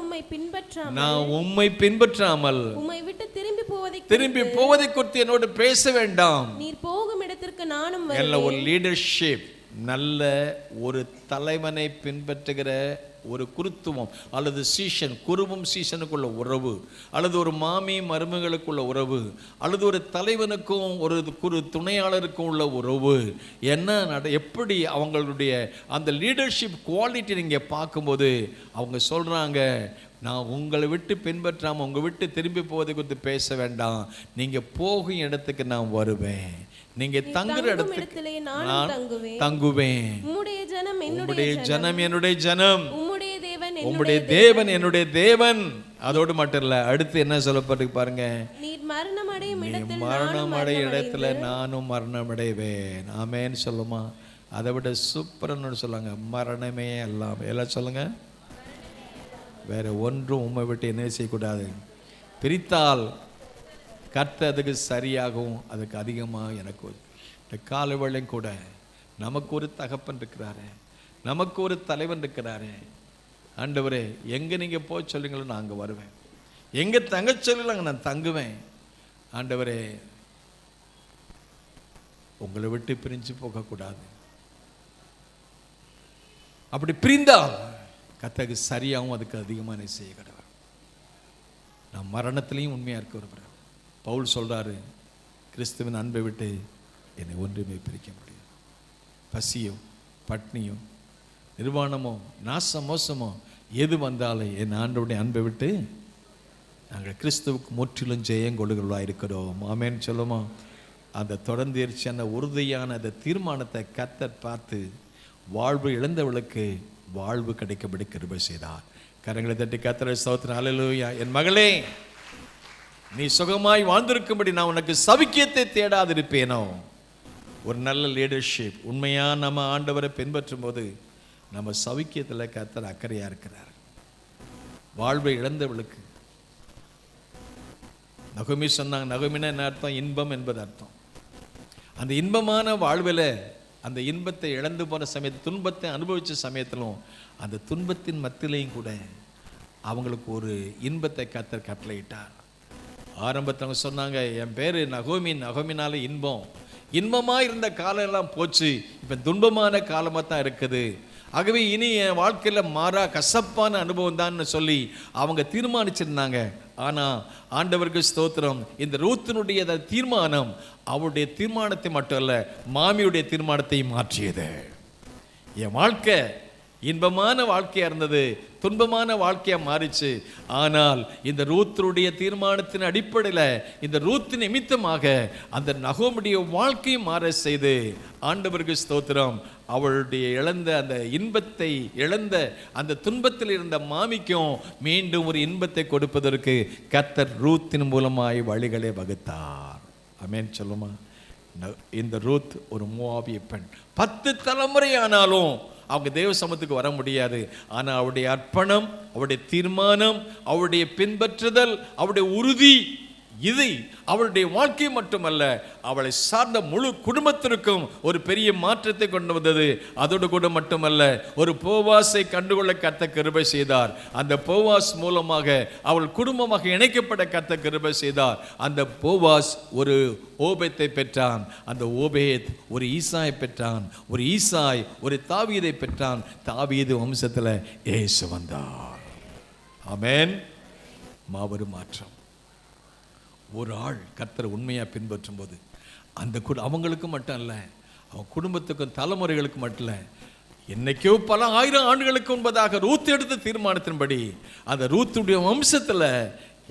Speaker 1: உம்மை பின்பற்றாமல்
Speaker 2: உம்மை விட்டு
Speaker 1: திரும்பி போவதை குறித்து என்னோடு பேச வேண்டாம்.
Speaker 2: நீர் போகும் இடத்திற்கு நானும்
Speaker 1: ஒரு லீடர்ஷிப், நல்ல ஒரு தலைவனை பின்பற்றுகிற ஒரு குருத்துவம் அல்லது சீஷன், குருவும் சீஷனுக்குள்ள உறவு, அல்லது ஒரு மாமி மருமகளுக்குள்ள உறவு, அல்லது ஒரு தலைவனுக்கும் ஒரு குரு துணையாளருக்கும் உள்ள உறவு என்ன எப்படி அவங்களுடைய அந்த லீடர்ஷிப் குவாலிட்டி நீங்கள் பார்க்கும்போது அவங்க சொல்கிறாங்க, நான் உங்களை விட்டு பின்பற்றாமல் உங்களை விட்டு திரும்பி போவதை குறித்து பேச வேண்டாம், நீங்கள் போகும் இடத்துக்கு நான் வருவேன், நீங்க தங்குற இடத்துக்கு நான் தங்குவேன், உம்முடைய ஜனம் என்னுடைய ஜனம், உம்முடைய தேவன் என்னுடைய தேவன். அதோடு மட்டும் இல்ல, அடுத்து என்ன சொல்லப்பட்டு பாருங்க, மரணம் அடையும் இடத்துல நானும் மரணம் அடைவேன். ஆமேன்னு சொல்லுமா? அதை விட சூப்பர்னு சொல்லுங்க, மரணமே எல்லாம் சொல்லுங்க, வேற ஒன்றும் உம்மை விட்டு என்ன செய்யக்கூடாது. பிரித்தால் கர்த்தர் அதுக்கு சரியாகவும் அதுக்கு அதிகமாக எனக்கு இந்த காலவேளையும் கூட நமக்கு ஒரு தகப்பன் இருக்கிறாரு, நமக்கு ஒரு தலைவன் இருக்கிறாரு. ஆண்டவரே, எங்கே நீங்கள் போய் சொல்லுங்களோ நான் அங்கே வருவேன், எங்கே தங்க சொல்லலாங்க நான் தங்குவேன். ஆண்டவரே, உங்களை விட்டு பிரிஞ்சு போகக்கூடாது. அப்படி பிரிந்தால் கர்த்தருக்கு சரியாகவும் அதுக்கு அதிகமாக என்ன செய்ய கடவுள். நான் மரணத்திலையும் உண்மையாக இருக்க வருகிறேன். பவுல் சொல்றாரு, கிறிஸ்துவின் அன்பை விட்டு என்னை ஒன்றுமே பிரிக்க முடியும். பசியோ பட்னியோ நிர்வாணமோ நாச மோசமோ எது வந்தாலும் என் ஆண்டவருடைய அன்பை விட்டு நாங்கள் கிறிஸ்துவுக்கு முற்றிலும் ஜெயம் கொள்ளுகிறவர்களாக இருக்கிறோம். ஆமேன்னு சொல்லுமா? அந்த தொடர்ந்தேர்ச்சியான உறுதியான அந்த தீர்மானத்தை கர்த்தர் பார்த்து வாழ்வு இழந்தவளுக்கு வாழ்வு கிடைக்கபடி கிருபை செய்தார். கரங்களை தட்டி கர்த்தரை ஸ்தோத்திரம். அல்லேலூயா. என் மகளே, நீ சுகமாய் வாழ்ந்திருக்கும்படி நான் உனக்கு சவிக்கியத்தை தேடாதிருப்பேனோ? ஒரு நல்ல லீடர்ஷிப், உண்மையா நம்ம ஆண்டவரை பின்பற்றும் போது நம்ம சவிக்கியத்தில் கர்த்தர் அக்கறையா இருக்கிறார். வாழ்வை இழந்தவளுக்கு நகோமி சொன்னாங்க, நகோமினா என்ன அர்த்தம்? இன்பம் என்பது அர்த்தம். அந்த இன்பமான வாழ்வில் அந்த இன்பத்தை இழந்து போன சமயத்தில், துன்பத்தை அனுபவித்த சமயத்திலும் அந்த துன்பத்தின் மத்தியிலையும் கூட அவங்களுக்கு ஒரு இன்பத்தை கர்த்தர் கட்டளையிட்டார். ஆரம்பத்தில் அவங்க சொன்னாங்க, என் பேர் நகோமி, நகோமினால இன்பமாக இருந்த காலம் எல்லாம் போச்சு, இப்போ துன்பமான காலமாக தான் இருக்குது, ஆகவே இனி என் வாழ்க்கையில் மாறா கசப்பான அனுபவம் தான் சொல்லி அவங்க தீர்மானிச்சிருந்தாங்க. ஆனால் ஆண்டவருக்கு ஸ்தோத்திரம், இந்த ரூத்தினுடைய தீர்மானம் அவருடைய தீர்மானத்தை மட்டும் அல்ல, மாமியுடைய தீர்மானத்தை மாற்றியது. என் வாழ்க்கை இன்பமான வாழ்க்கையாக இருந்தது, துன்பமான வாழ்க்கையாக மாறிச்சு. ஆனால் இந்த ரூத்துடைய தீர்மானத்தின் அடிப்படையில், இந்த ரூத்து நிமித்தமாக அந்த நகோமியுடைய வாழ்க்கையை மாற செய்து ஆண்டவருக்கு ஸ்தோத்திரம், அவளுடைய இழந்த அந்த இன்பத்தை இழந்த அந்த துன்பத்தில் இருந்த மாமிக்கும் மீண்டும் ஒரு இன்பத்தை கொடுப்பதற்கு கர்த்தர் ரூத்தின் மூலமாய் வழிகளை வகுத்தார். ஆமென் சொல்லுமா? இந்த ரூத் ஒரு மோவாபிய பெண், 10 தலைமுறை ஆனாலும் அவங்க தேவ சமூகத்துக்கு வர முடியாது. ஆனால் அவருடைய அர்ப்பணம், அவருடைய தீர்மானம், அவருடைய பின்பற்றுதல், அவருடைய உறுதி, இது அவளுடைய வாழ்க்கை மட்டுமல்ல, அவளை சார்ந்த முழு குடும்பத்திற்கும் ஒரு பெரிய மாற்றத்தை கொண்டு வந்தது. அதோடு கூட மட்டுமல்ல, ஒரு போவாஸை கண்டுகொள்ள கர்த்தர் கிருபை செய்தார். அந்த போவாஸ் மூலமாக அவள் குடும்பமாக இணைக்கப்பட கர்த்தர் கிருபை செய்தார். அந்த போவாஸ் ஒரு ஓபேத்தை பெற்றான், அந்த ஓபேத் ஒரு ஈசாயை பெற்றான், ஒரு ஈசாய் ஒரு தாவீதை பெற்றான், தாவீது வம்சத்தில் இயேசு வந்தார். ஆமென். மாபெரும் மாற்றம். ஒரு ஆள் கர்த்தரை உண்மையாக பின்பற்றும் போது அந்த அவங்களுக்கு மட்டும் அல்ல, அவன் குடும்பத்துக்கும் தலைமுறைகளுக்கு மட்டும் இல்லை, என்னைக்கோ பல 1000 ஆண்டுகளுக்கு முன்பதாக ரூத் எடுத்த தீர்மானத்தின்படி அந்த ரூத்துடைய வம்சத்தில்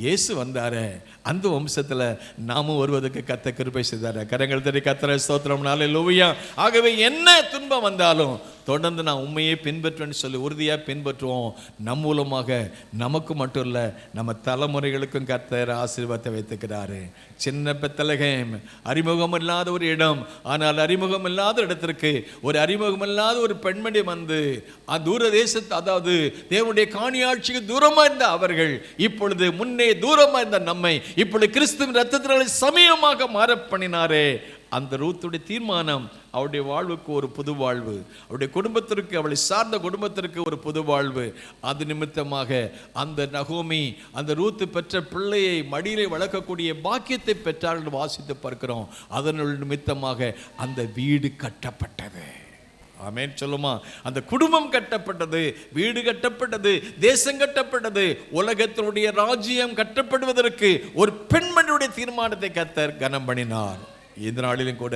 Speaker 1: இயேசு வந்தாரு. அந்த வம்சத்தில் நாமும் வருவதற்கு கர்த்தர் கிருபை செய்தார். கரங்கள் தட்டி கர்த்தரை ஸ்தோத்திரம். அல்லேலூயா. ஆகவே என்ன துன்பம் வந்தாலும் தொடர்ந்து நான் உண்மையை பின்பற்றுவேன்னு சொல்லி உறுதியாக பின்பற்றுவோம். நம் மூலமாக நமக்கு மட்டும் இல்லை, நம்ம தலைமுறைகளுக்கும் கர்த்தர் ஆசீர்வாதத்தை வைத்துக்கிறாரு. சின்ன பெத்லகேம் அறிமுகம் இல்லாத ஒரு இடம். ஆனால் அறிமுகம் இல்லாத இடத்திற்கு ஒரு அறிமுகம் இல்லாத ஒரு பெண்மணி வந்து தூர தேசத்து, அதாவது தேவனுடைய காணியாட்சிக்கு தூரமாக இருந்த அவர்கள் இப்பொழுது முன்னே தூரமாக இருந்த நம்மை இப்பொழுது கிறிஸ்துவின் ரத்தத்தினாலே சமயமாக மாற பண்ணினாரே. அந்த ரூத்துடைய தீர்மானம் அவருடைய வாழ்வுக்கு ஒரு புது வாழ்வு, அவருடைய குடும்பத்திற்கு, அவளை சார்ந்த குடும்பத்திற்கு ஒரு புது வாழ்வு. அது நிமித்தமாக அந்த நகோமி அந்த ரூத்து பெற்ற பிள்ளையை மடியிலே வளர்க்கக்கூடிய பாக்கியத்தை பெற்றார் என்று வாசித்து பார்க்கிறோம். அதனுள் நிமித்தமாக அந்த வீடு கட்டப்பட்டது. ஆமென் சொல்லுமா? அந்த குடும்பம் கட்டப்பட்டது, வீடு கட்டப்பட்டது, தேசம் கட்டப்பட்டது. உலகத்தினுடைய ராஜ்யம் கட்டப்படுவதற்கு ஒரு பெண்மணியுடைய தீர்மானத்தை கர்த்தர் கனம் பண்ணினார். இந்த நாளிலும் கூட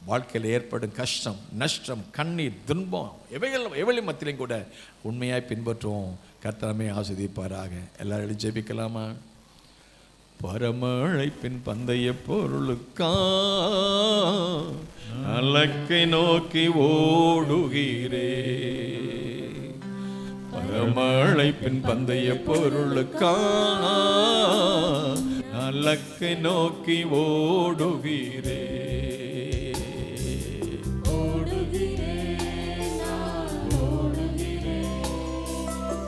Speaker 1: வாழ்க்கையில் ஏற்படும் கஷ்டம், நஷ்டம், கண்ணீர், துன்பம் எவைகள் மத்தியிலும் கூட உண்மையாய் பின்பற்றுவோம். கர்த்தர் ஆசீர்வதிப்பாராக. எல்லாரும் ஜெபிக்கலாமா? பரமழைப்பின் பந்தய பொருளுக்கா அலக்கை நோக்கி ஓடுகிறே. பரமழைப்பின் பந்தய பொருளுக்கா அலக்கை நோக்கி ஓடுகிறே.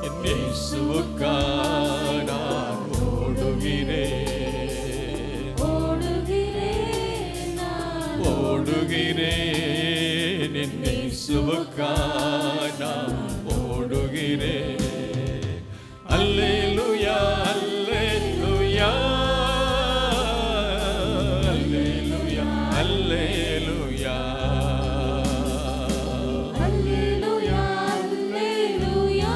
Speaker 1: என் இயேசுவுக்காய் நான் ஓடுகிறேன், ஓடுகிறேன், என் இயேசுவுக்காய் நான் ஓடுகிறேன். அல்லேலூயா, அல்லேலூயா, அல்லேலூயா, அல்லேலூயா,
Speaker 2: அல்லேலூயா, அல்லேலூயா,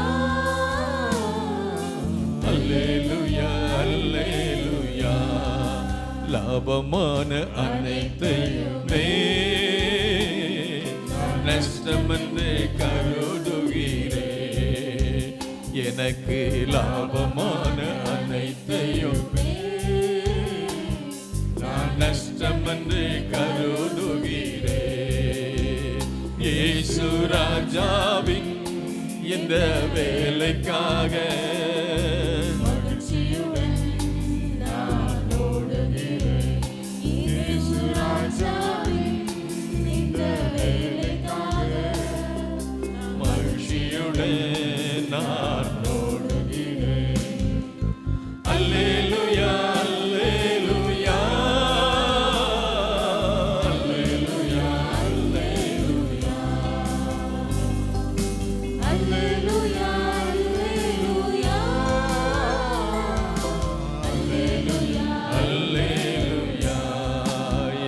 Speaker 1: அல்லேலூயா, அல்லேலூயா. லாபமான அனைத்தையுமே நஷ்டமென்று கருதுகிறே. எனக்கு லாபமான அனைத்தையுமே நான் நஷ்டமென்று கருதுகிறே. இயேசு ராஜாவின் இந்த வேலைக்காக நான் ஓடுகிறேன். அல்லேலூயா, அல்லேலூயா, அல்லேலூயா, அல்லேலூயா,
Speaker 2: அல்லேலூயா, அல்லேலூயா,
Speaker 1: அல்லேலூயா.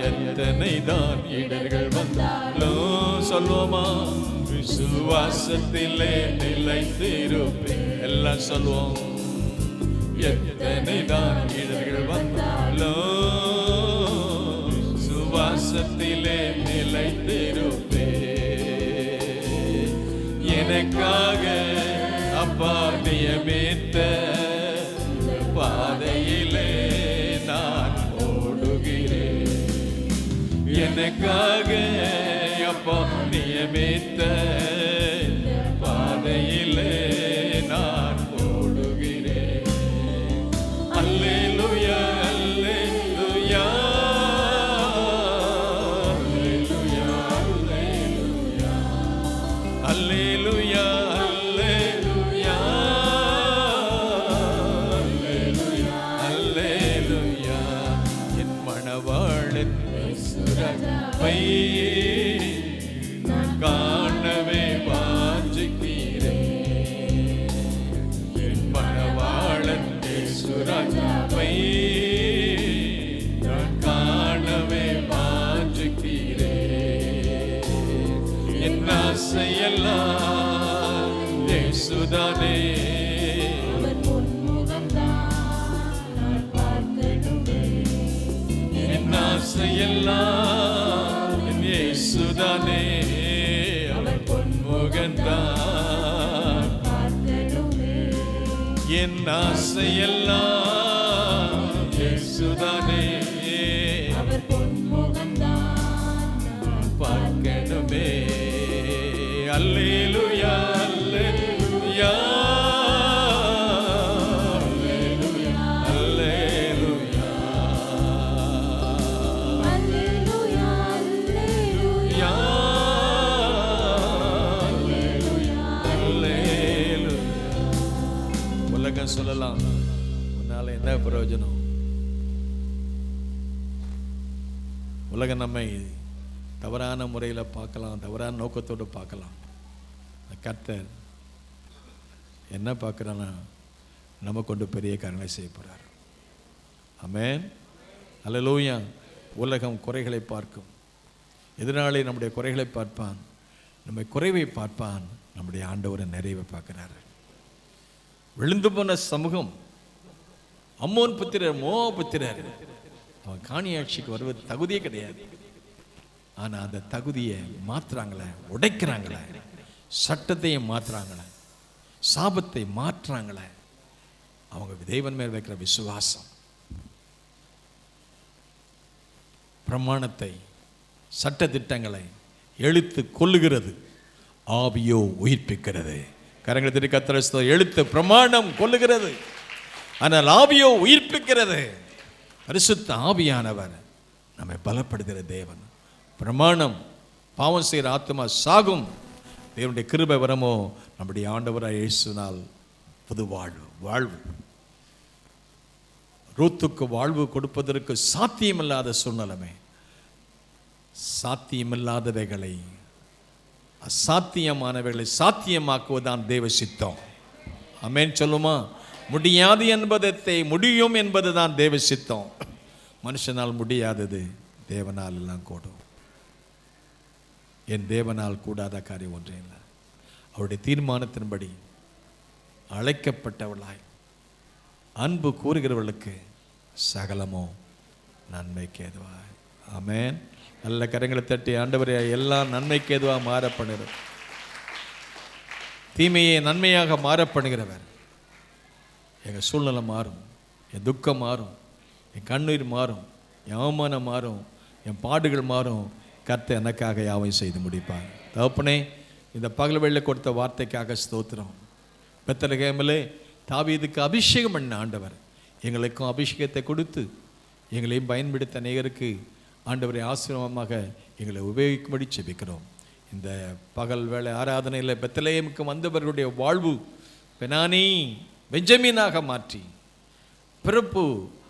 Speaker 1: எத்தனை தான் இடர்கள் வந்தாலும் சொல்வோமா, விசுவாசத்திலே நிலைத்திருப்பேன். எல்லாம் சொல்வோம். எத்தனை தான் இடர்கள் வந்தாலும் விசுவாசத்திலே நிலைத்திருப்பேன். எனக்காக அப்பா நியமித்த பாதையிலே நான் ஓடுகிறேன். எனக்காக அப்பா நியமித்த பாதையிலே நான் ஓடுகிறேன். அல்லேலூயா, அல்லேலூயா, அல்லேலூயா, அல்லேலூயா, அல்லேலூயா, அல்லேலூயா, அல்லேலூயா. என் மணவாளன் இயேசுவை காணவே வாஞ்சிக்கிறேன். என் மணவாளன் இயேசுராஜாவை நான் காணவே வாஞ்சிக்கிறேன். என் ஆசையெல்லாம் இயேசுதானே. என் ஆசையெல்லாம் இயேசுதானே. அவர் பொன்முகந்தான். என் ஆசையெல்லாம் இயேசுதானே. பார்க்கணுமே. அல்லேலூயா அல்லேலூயா உலகம் சொல்லலாம் உன்னால என்ன பிரயோஜனம்? உலகம் நம்மை தவறான முறையில் பார்க்கலாம், தவறான நோக்கத்தோடு பார்க்கலாம். கர்த்தர் என்ன பார்க்குறான்னா நம்ம கொண்டு பெரிய காரியங்களை செய்ய போகிறார். ஆமென், அல்லேலூயா. உலகம் குறைகளை பார்க்கும், எதிராளி நம்முடைய குறைகளை பார்ப்பான், நம்மை குறைவை பார்ப்பான். நம்முடைய ஆண்டவரை நிறைவை பார்க்கிறாரு. விழுந்து போன சமூகம், அம்மோன் புத்திரர், மோவாப் புத்திரர், அவன் காணியாட்சிக்கு வருவது தகுதியே கிடையாது. ஆனால் அந்த தகுதியை மாற்றுறாங்களே, உடைக்கிறாங்களே, சட்டத்தையும் மாற்றுறாங்களே, சாபத்தை மாற்றுறாங்களே. அவங்க தேவன் மேல் வைக்கிற விசுவாசம், பிரமாணத்தை, சட்ட திட்டங்களை எழுத்து கொல்லுகிறது, ஆவியோ உயிர்ப்பிக்கிறது. கரங்களை தட்டி கர்த்தரை ஸ்தோத்திரம். எழுத்து பிரமாணம் கொல்லுகிறது, ஆனால் ஆவியோ உயிர்ப்பிக்கிறது. பரிசுத்த ஆவியானவர் நம்மை பலப்படுகிற தேவன். பிரமாணம் பாவம் செய்கிற ஆத்மா சாகும், தேவனுடைய கிருபை வரமோ நம்முடைய ஆண்டவராய் இயேசுவினால் புது வாழ்வு. ரூத்துக்கு வாழ்வு கொடுப்பதற்கு சாத்தியமில்லாத சூழ்நிலைமை, சாத்தியமில்லாதவைகளை, அசாத்தியமானவைகளை சாத்தியமாக்குவதுதான் தேவ சித்தம். ஆமென் சொல்லுமா? முடியாது என்பதை முடியும் என்பதுதான் தேவ சித்தம். மனுஷனால் முடியாதது தேவனால் எல்லாம் கூடும். என் தேவனால் கூடாத காரியம் ஒன்றே இல்லை. அவருடைய தீர்மானத்தின்படி அழைக்கப்பட்டவளாய் அன்பு கூறுகிறவர்களுக்கு சகலமோ நன்மைக்கு ஏதுவாய். ஆமென். நல்ல கரங்களை தட்டி ஆண்டவரே எல்லாம் நன்மைக்கு ஏதுவாக மாற பண்ணுகிறவர், தீமையை நன்மையாக மாற பண்ணுகிறவர். எங்கள் சூழ்நிலை மாறும், என் துக்கம் மாறும், என் கண்ணீர் மாறும், என் அவமானம் மாறும், என் பாடுகள் மாறும். கர்த்தர் எனக்காக யாவையும் செய்து முடிப்பார். தகப்பனே, இந்த பகல் வேளையில் கொடுத்த வார்த்தைக்காக ஸ்தோத்திரம். பெத்லகேமிலே தாவீதுக்கு அபிஷேகம் பண்ண ஆண்டவர் எங்களுக்கும் அபிஷேகத்தை கொடுத்து எங்களையும் பயன்படுத்த அநேகருக்கு ஆண்டவரை ஆசீர்வாதமாக எங்களை உபயோகிக்கும்படி செபிக்கிறோம். இந்த பகல் வேளை ஆராதனையில் பெத்லகேமுக்கு வந்தவர்களுடைய வாழ்வு பெனானி பெஞ்சமீனாக மாற்றி, பிறப்பு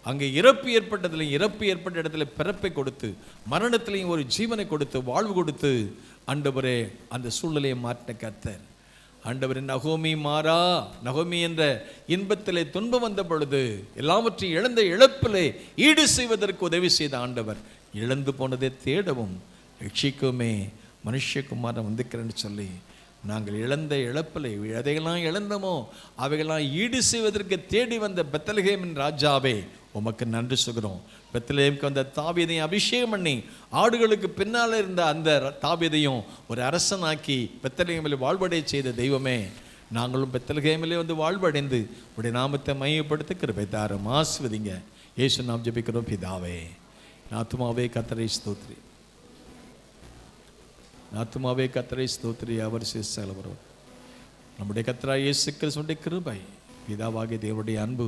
Speaker 1: அங்கே இறப்பு ஏற்பட்டதிலையும் இறப்பு ஏற்பட்ட இடத்துல பிறப்பை கொடுத்து, மரணத்திலையும் ஒரு ஜீவனை கொடுத்து, வாழ்வு கொடுத்து ஆண்டவரே அந்த சூழ்நிலையை மாற்றின கர்த்தர். ஆண்டவரே, நகோமி என்ற இன்பத்திலே துன்பம் வந்த பொழுது எல்லாவற்றையும் இழந்த இழப்பிலே ஈடு செய்வதற்கு உதவி செய்த ஆண்டவர், இழந்து போனதை தேடவும் ரட்சிக்குமே மனுஷகுமாரன் வந்திருக்கிறேன்னு சொல்லி நாங்கள் இழந்த இழப்பிலே எதையெல்லாம் இழந்தமோ அவைகளாம் ஈடு செய்வதற்கு தேடி வந்த பெத்லகேமின் ராஜாவே உமக்கு நன்றி சொல்கிறோம். பெத்லகேமுக்கு வந்த தாவீதையும் அபிஷேகம் பண்ணி ஆடுகளுக்கு பின்னால் இருந்த அந்த தாவீதையும் ஒரு அரசனாக்கி பெத்லகேமில் வாழ்வடைய செய்த தெய்வமே, நாங்களும் பெத்லகேமிலே வந்து வாழ்வடைந்து உடைய நாமத்தை மையப்படுத்த கிருபை தாரும், ஆசீர்வதிங்க. இயேசு நாம் ஜெபிக்கிறோம் பிதாவே. ஆத்துமாவே கர்த்தரை ஸ்தோத்திரி, ஆத்துமாவே கர்த்தரை ஸ்தோத்திரி. அவர் செலவரும் நம்முடைய கர்த்தராகிய இயேசு கிறிஸ்துவின் கிருபை, பிதாவாகிய தேவனுடைய அன்பு,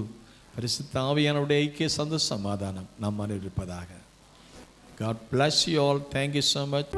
Speaker 1: பரிசுத்த ஆவியானவருடைய ஐக்கிய சந்தோஷ சமாதானம் நம் மனதில் இருப்பதாக. God bless you all. Thank you so much.